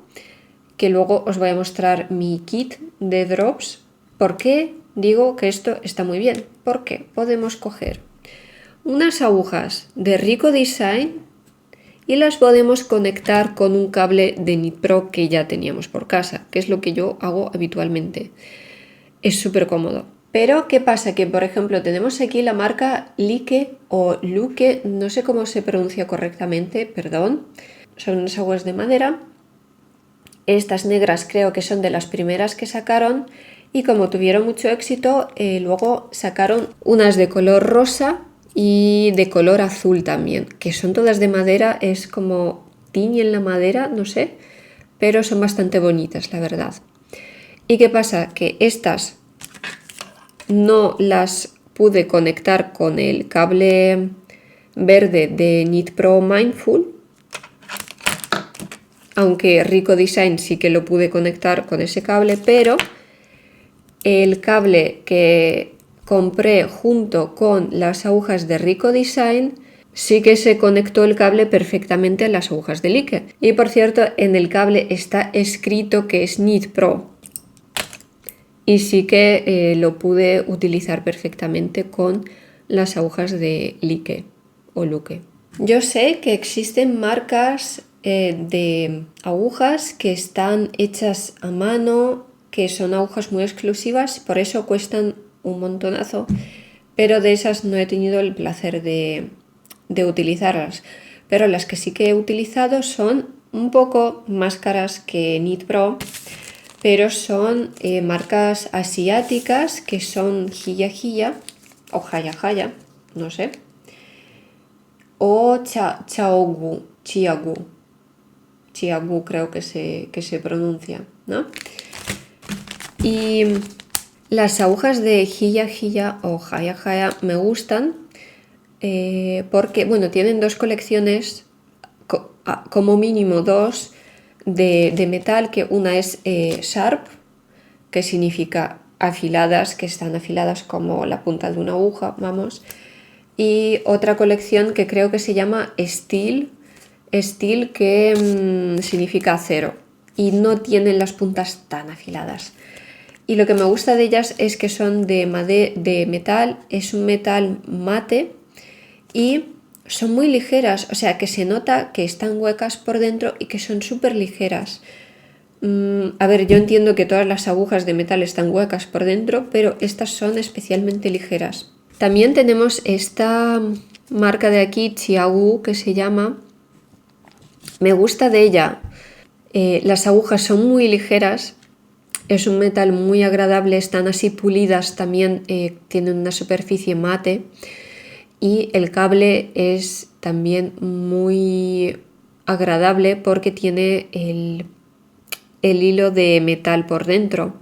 que luego os voy a mostrar mi kit de Drops. ¿Por qué digo que esto está muy bien? Porque podemos coger unas agujas de Rico Design y las podemos conectar con un cable de Knit Pro que ya teníamos por casa, que es lo que yo hago habitualmente. Es súper cómodo. Pero ¿qué pasa? Que por ejemplo tenemos aquí la marca Like o Luke, no sé cómo se pronuncia correctamente, perdón. Son unas agujas de madera. Estas negras creo que son de las primeras que sacaron y como tuvieron mucho éxito, luego sacaron unas de color rosa y de color azul también, que son todas de madera, es como tiñen la madera, no sé, pero son bastante bonitas, la verdad. ¿Y qué pasa? Que estas no las pude conectar con el cable verde de Knit Pro Mindful, aunque Rico Design sí que lo pude conectar con ese cable, pero el cable que compré junto con las agujas de Rico Design sí que se conectó el cable perfectamente a las agujas de Like. Y por cierto, en el cable está escrito que es Knit Pro. Y sí que lo pude utilizar perfectamente con las agujas de Like o Luke. Yo sé que existen marcas de agujas que están hechas a mano, que son agujas muy exclusivas, por eso cuestan un montonazo, pero de esas no he tenido el placer de utilizarlas. Pero las que sí que he utilizado son un poco más caras que Knit Pro, pero son marcas asiáticas que son Hiya Hiya o Haya Haya, no sé, o Chiaogu creo que se pronuncia, ¿no? Y las agujas de Hiya Hiya o Haya Haya me gustan porque, bueno, tienen dos colecciones, como mínimo dos, de metal, que una es Sharp, que significa afiladas, que están afiladas como la punta de una aguja, vamos, y otra colección que creo que se llama Steel, que significa acero, y no tienen las puntas tan afiladas. Y lo que me gusta de ellas es que son de metal, es un metal mate y son muy ligeras, o sea que se nota que están huecas por dentro y que son súper ligeras. A ver, yo entiendo que todas las agujas de metal están huecas por dentro, pero estas son especialmente ligeras. También tenemos esta marca de aquí, Chiaogu, que se llama. Me gusta de ella. Las agujas son muy ligeras. Es un metal muy agradable, están así pulidas, también tienen una superficie mate y el cable es también muy agradable porque tiene el hilo de metal por dentro,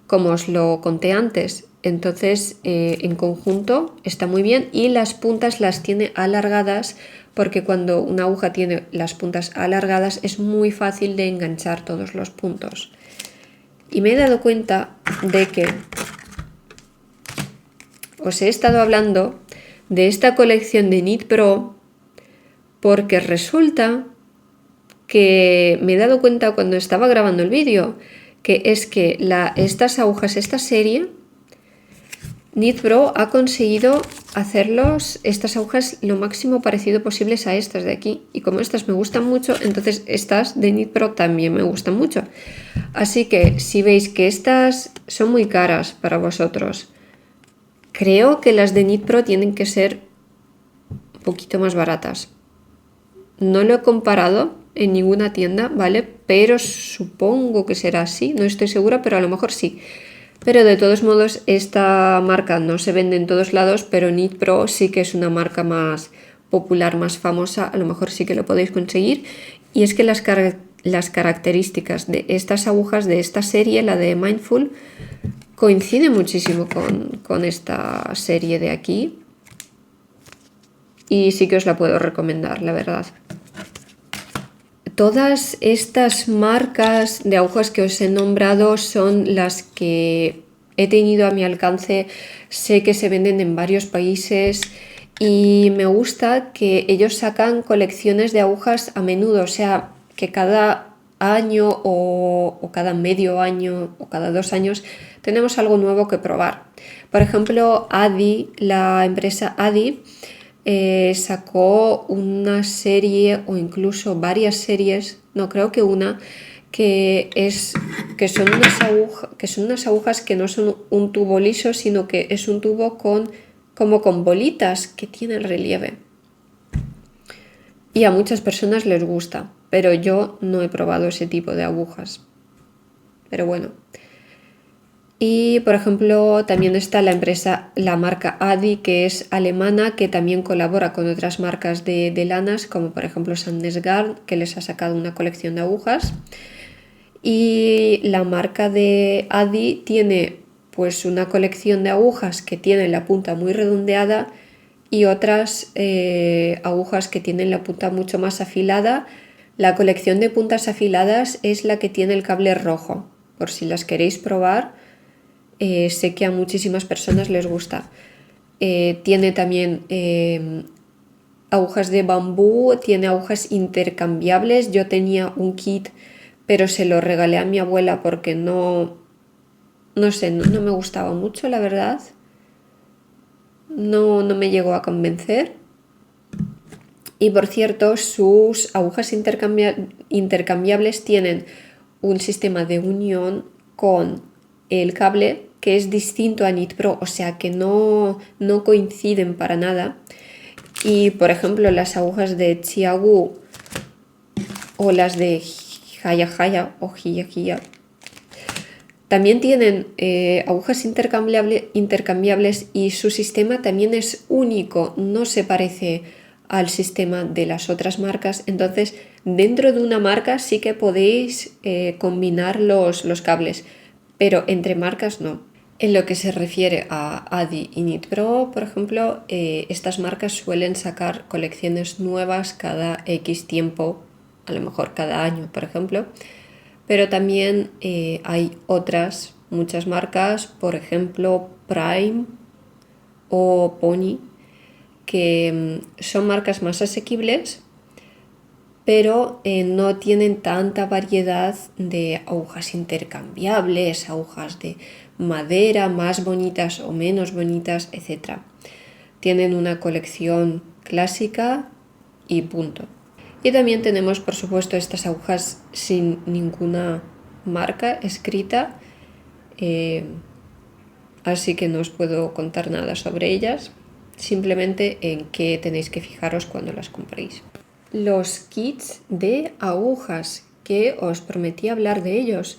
como os lo conté antes. Entonces en conjunto está muy bien y las puntas las tiene alargadas porque cuando una aguja tiene las puntas alargadas es muy fácil de enganchar todos los puntos. Y me he dado cuenta de que os he estado hablando de esta colección de Knit Pro porque resulta que me he dado cuenta cuando estaba grabando el vídeo que es que estas agujas, esta serie, Knit Pro ha conseguido hacerlos, estas agujas, lo máximo parecido posibles a estas de aquí. Y como estas me gustan mucho, entonces estas de Knit Pro también me gustan mucho. Así que si veis que estas son muy caras para vosotros, creo que las de Knit Pro tienen que ser un poquito más baratas. No lo he comparado en ninguna tienda, ¿vale? Pero supongo que será así, no estoy segura, pero a lo mejor sí. Pero de todos modos esta marca no se vende en todos lados, pero Knit Pro sí que es una marca más popular, más famosa, a lo mejor sí que lo podéis conseguir. Y es que las las características de estas agujas de esta serie, la de Mindful, coincide muchísimo con esta serie de aquí. Y sí que os la puedo recomendar, la verdad. Todas estas marcas de agujas que os he nombrado son las que he tenido a mi alcance. Sé que se venden en varios países y me gusta que ellos sacan colecciones de agujas a menudo, o sea, que cada año o cada medio año o cada 2 años tenemos algo nuevo que probar. Por ejemplo, Addi, la empresa Addi, sacó una serie o incluso varias series, no creo que una, que son unas agujas que no son un tubo liso, sino que es un tubo como con bolitas que tienen relieve. Y a muchas personas les gusta, pero yo no he probado ese tipo de agujas. Pero bueno. Y por ejemplo también está la marca Addi, que es alemana, que también colabora con otras marcas de lanas, como por ejemplo Sandnesgarn, que les ha sacado una colección de agujas. Y la marca de Addi tiene pues una colección de agujas que tienen la punta muy redondeada y otras agujas que tienen la punta mucho más afilada. La colección de puntas afiladas es la que tiene el cable rojo, por si las queréis probar. Sé que a muchísimas personas les gusta. Tiene también agujas de bambú, tiene agujas intercambiables. Yo tenía un kit, pero se lo regalé a mi abuela porque no me gustaba mucho, la verdad. No me llegó a convencer. Y por cierto, sus agujas intercambiables tienen un sistema de unión con el cable que es distinto a Knitpro, o sea que no coinciden para nada. Y por ejemplo las agujas de Chiagu o las de Haya o Hiya también tienen agujas intercambiables y su sistema también es único, no se parece al sistema de las otras marcas. Entonces dentro de una marca sí que podéis combinar los cables, pero entre marcas no. En lo que se refiere a Addi y Knitpro, por ejemplo, estas marcas suelen sacar colecciones nuevas cada X tiempo, a lo mejor cada año, por ejemplo, pero también hay muchas marcas, por ejemplo Prime o Pony, que son marcas más asequibles, pero no tienen tanta variedad de agujas intercambiables, agujas de madera más bonitas o menos bonitas, etc. Tienen una colección clásica y punto. Y también tenemos, por supuesto, estas agujas sin ninguna marca escrita, así que no os puedo contar nada sobre ellas, simplemente en qué tenéis que fijaros cuando las compréis. Los kits de agujas, que os prometí hablar de ellos.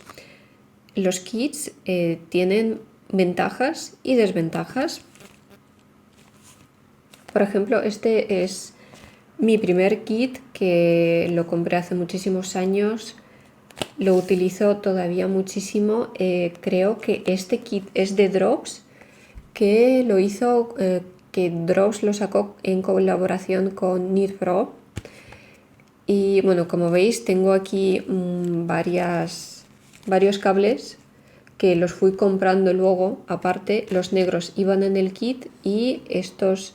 Los kits tienen ventajas y desventajas. Por ejemplo, este es mi primer kit, que lo compré hace muchísimos años. Lo utilizo todavía muchísimo. Creo que este kit es de Drops, que lo hizo, que Drops lo sacó en colaboración con Knitpro. Y bueno, como veis, tengo aquí varios cables que los fui comprando luego. Aparte, los negros iban en el kit y estos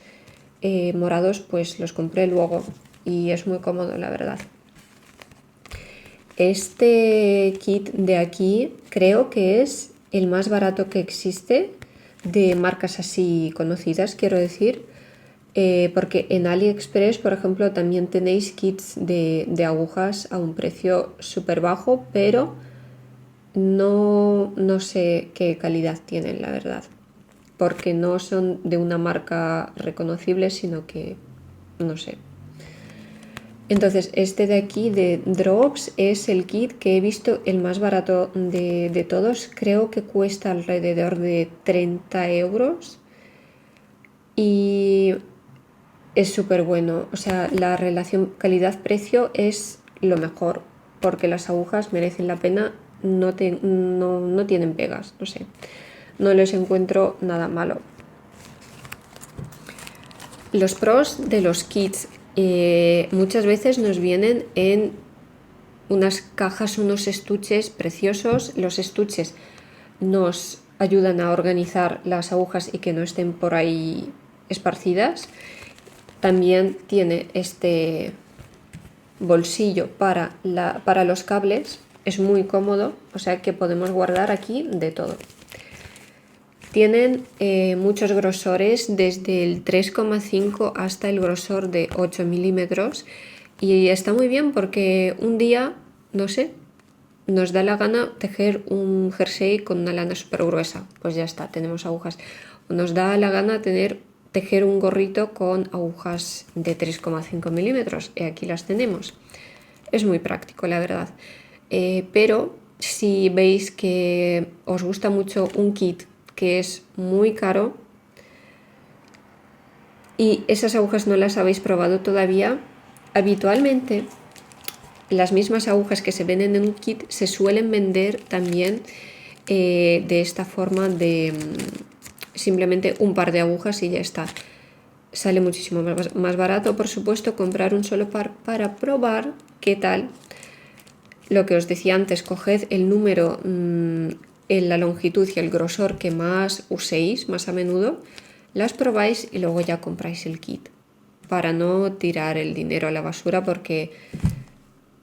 morados pues los compré luego, y es muy cómodo, la verdad. Este kit de aquí creo que es el más barato que existe de marcas así conocidas, quiero decir. Porque en AliExpress, por ejemplo, también tenéis kits de agujas a un precio súper bajo, pero no sé qué calidad tienen, la verdad, porque no son de una marca reconocible, sino que no sé. Entonces este de aquí de Drops es el kit que he visto el más barato de todos. Creo que cuesta alrededor de 30 euros y es súper bueno. O sea, la relación calidad-precio es lo mejor. porque las agujas merecen la pena, no tienen pegas, no sé, no les encuentro nada malo. Los pros de los kits, muchas veces nos vienen en unas cajas, unos estuches preciosos. Los estuches nos ayudan a organizar las agujas y que no estén por ahí esparcidas. También tiene este bolsillo para los cables, es muy cómodo, o sea que podemos guardar aquí de todo. Tienen muchos grosores, desde el 3,5 hasta el grosor de 8 milímetros, y está muy bien porque un día, no sé, nos da la gana tejer un jersey con una lana súper gruesa, pues ya está, tenemos agujas. O nos da la gana tejer un gorrito con agujas de 3,5 milímetros, y aquí las tenemos. Es muy práctico, la verdad. Pero si veis que os gusta mucho un kit que es muy caro y esas agujas no las habéis probado todavía, habitualmente las mismas agujas que se venden en un kit se suelen vender también de esta forma, de simplemente un par de agujas y ya está. Sale muchísimo más barato, por supuesto, comprar un solo par para probar qué tal. Lo que os decía antes, coged el número en la longitud y el grosor que más uséis más a menudo, las probáis y luego ya compráis el kit, para no tirar el dinero a la basura, porque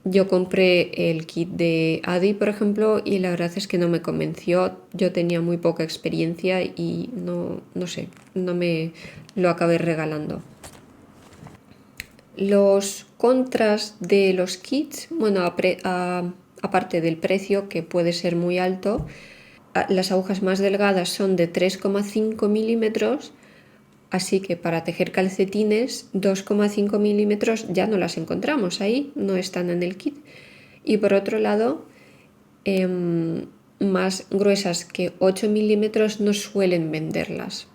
yo compré el kit de Adi, por ejemplo, y la verdad es que no me convenció. Yo tenía muy poca experiencia y no sé, no me lo acabé regalando. Los contras de los kits, bueno, aparte del precio, que puede ser muy alto, las agujas más delgadas son de 3,5 milímetros, así que para tejer calcetines 2,5 milímetros ya no las encontramos ahí, no están en el kit. Y por otro lado, más gruesas que 8 milímetros no suelen venderlas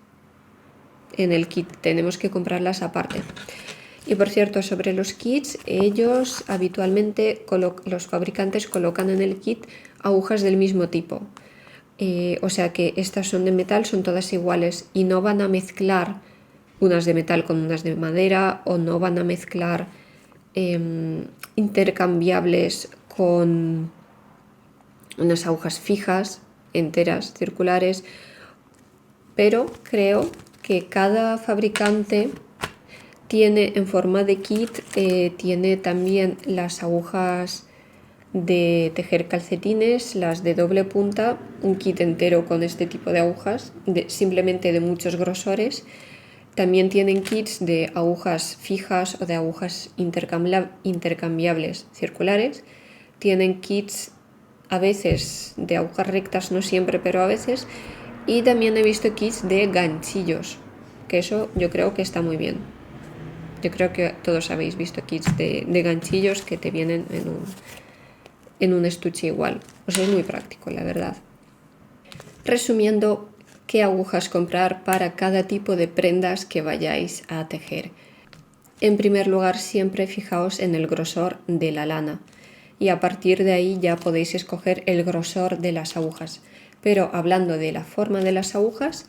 en el kit, tenemos que comprarlas aparte. Y por cierto, sobre los kits, ellos habitualmente, los fabricantes colocan en el kit agujas del mismo tipo. O sea que estas son de metal, son todas iguales, y no van a mezclar unas de metal con unas de madera, o no van a mezclar intercambiables con unas agujas fijas, enteras, circulares. Pero creo que cada fabricante tiene en forma de kit, tiene también las agujas de tejer calcetines, las de doble punta, un kit entero con este tipo de agujas, simplemente de muchos grosores. También tienen kits de agujas fijas o de agujas intercambiables circulares. Tienen kits a veces de agujas rectas, no siempre, pero a veces. Y también he visto kits de ganchillos, que eso yo creo que está muy bien. Yo creo que todos habéis visto kits de ganchillos que te vienen en un estuche igual. O sea, es muy práctico, la verdad. Resumiendo, ¿qué agujas comprar para cada tipo de prendas que vayáis a tejer? En primer lugar, siempre fijaos en el grosor de la lana, y a partir de ahí ya podéis escoger el grosor de las agujas. Pero hablando de la forma de las agujas,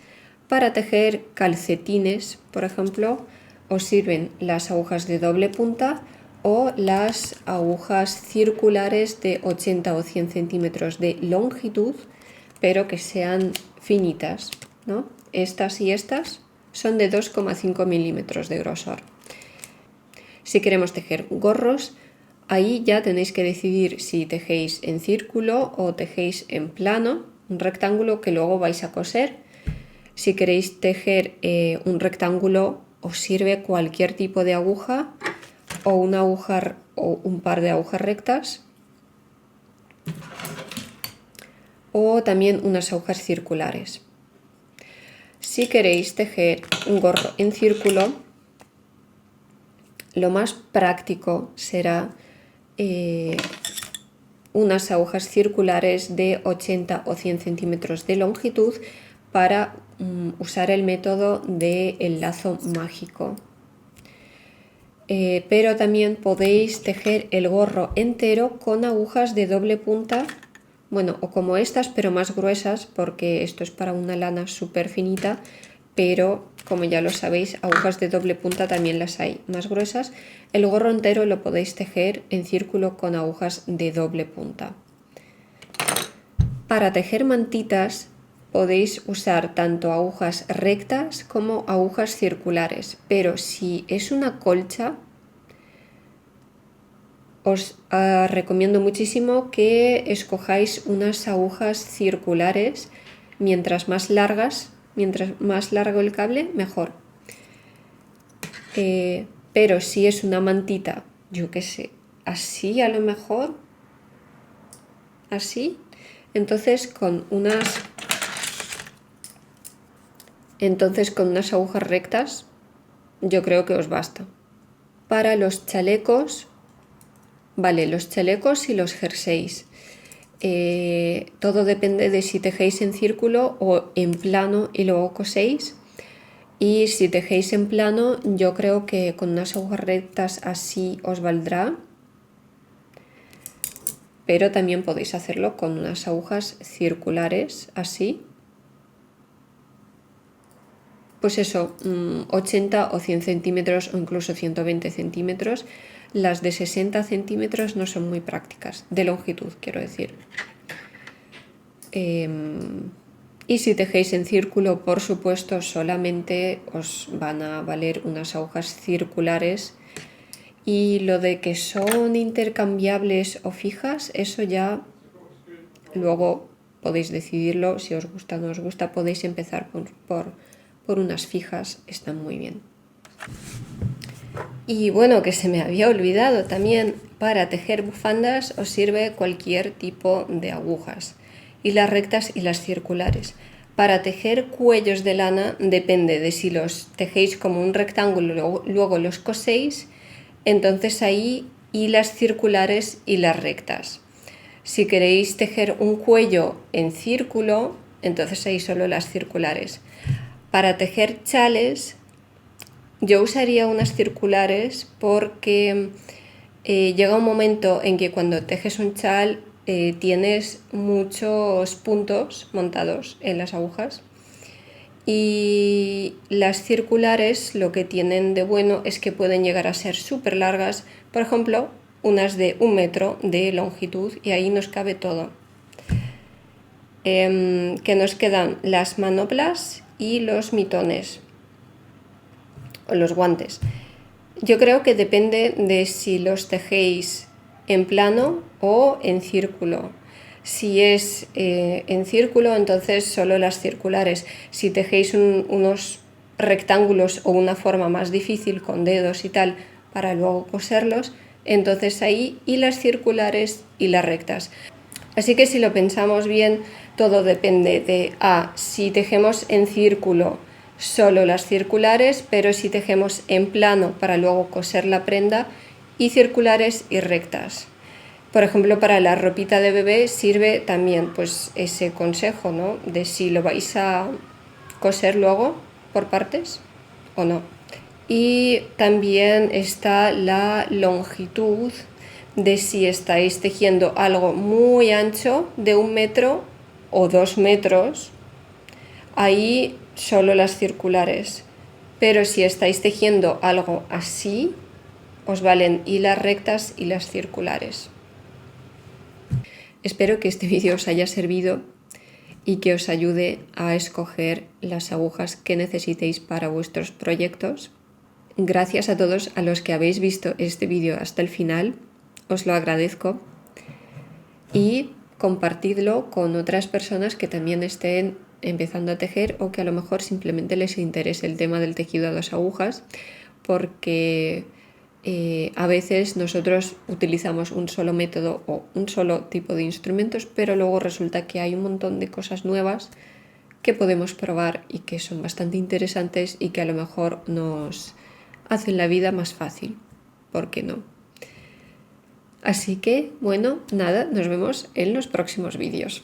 para tejer calcetines, por ejemplo, os sirven las agujas de doble punta o las agujas circulares de 80 o 100 centímetros de longitud, pero que sean finitas, ¿no? Estas y estas son de 2,5 milímetros de grosor. Si queremos tejer gorros, ahí ya tenéis que decidir si tejéis en círculo o tejéis en plano, un rectángulo que luego vais a coser. Si queréis tejer un rectángulo, os sirve cualquier tipo de aguja, o una aguja o un par de agujas rectas, o también unas agujas circulares. Si queréis tejer un gorro en círculo, lo más práctico será unas agujas circulares de 80 o 100 centímetros de longitud para usar el método del lazo mágico. pero también podéis tejer el gorro entero con agujas de doble punta, bueno, o como estas, pero más gruesas, porque esto es para una lana súper finita, pero como ya lo sabéis, agujas de doble punta también las hay más gruesas. El gorro entero lo podéis tejer en círculo con agujas de doble punta. Para tejer mantitas podéis usar tanto agujas rectas como agujas circulares, pero si es una colcha, os recomiendo muchísimo que escojáis unas agujas circulares, mientras más largo el cable, mejor. Pero si es una mantita, yo qué sé, así a lo mejor, así, entonces con unas agujas rectas yo creo que os basta. Para los chalecos, vale, los chalecos y los jerseys, todo depende de si tejéis en círculo o en plano y luego coséis. Y si tejéis en plano, yo creo que con unas agujas rectas así os valdrá, pero también podéis hacerlo con unas agujas circulares así. Pues eso, 80 o 100 centímetros o incluso 120 centímetros. Las de 60 centímetros no son muy prácticas, de longitud quiero decir. Y si tejéis en círculo, por supuesto, solamente os van a valer unas agujas circulares. Y lo de que son intercambiables o fijas, eso ya luego podéis decidirlo. Si os gusta o no os gusta, podéis empezar por unas fijas, están muy bien. Y bueno, que se me había olvidado también, para tejer bufandas os sirve cualquier tipo de agujas, y las rectas y las circulares. Para tejer cuellos de lana depende de si los tejéis como un rectángulo, luego los coséis, entonces ahí y las circulares y las rectas. Si queréis tejer un cuello en círculo, entonces ahí solo las circulares. Para tejer chales yo usaría unas circulares porque llega un momento en que cuando tejes un chal tienes muchos puntos montados en las agujas, y las circulares lo que tienen de bueno es que pueden llegar a ser súper largas, por ejemplo unas de 1 metro de longitud, y ahí nos cabe todo. Que nos quedan las manoplas y los mitones o los guantes. Yo creo que depende de si los tejéis en plano o en círculo. Si es en círculo, entonces solo las circulares. Si tejéis unos rectángulos o una forma más difícil con dedos y tal para luego coserlos, entonces ahí y las circulares y las rectas. Así que si lo pensamos bien, todo depende de si tejemos en círculo, solo las circulares, pero si tejemos en plano para luego coser la prenda, y circulares y rectas. Por ejemplo, para la ropita de bebé sirve también pues ese consejo, ¿no? De si lo vais a coser luego por partes o no. Y también está la longitud de si estáis tejiendo algo muy ancho de 1 metro o 2 metros, ahí solo las circulares. Pero si estáis tejiendo algo así, os valen y las rectas y las circulares. Espero que este vídeo os haya servido y que os ayude a escoger las agujas que necesitéis para vuestros proyectos. Gracias a todos a los que habéis visto este vídeo hasta el final, os lo agradezco, y compartidlo con otras personas que también estén empezando a tejer o que a lo mejor simplemente les interese el tema del tejido a 2 agujas, porque a veces nosotros utilizamos un solo método o un solo tipo de instrumentos, pero luego resulta que hay un montón de cosas nuevas que podemos probar y que son bastante interesantes y que a lo mejor nos hacen la vida más fácil. ¿Por qué no? Así que, bueno, nada, nos vemos en los próximos vídeos.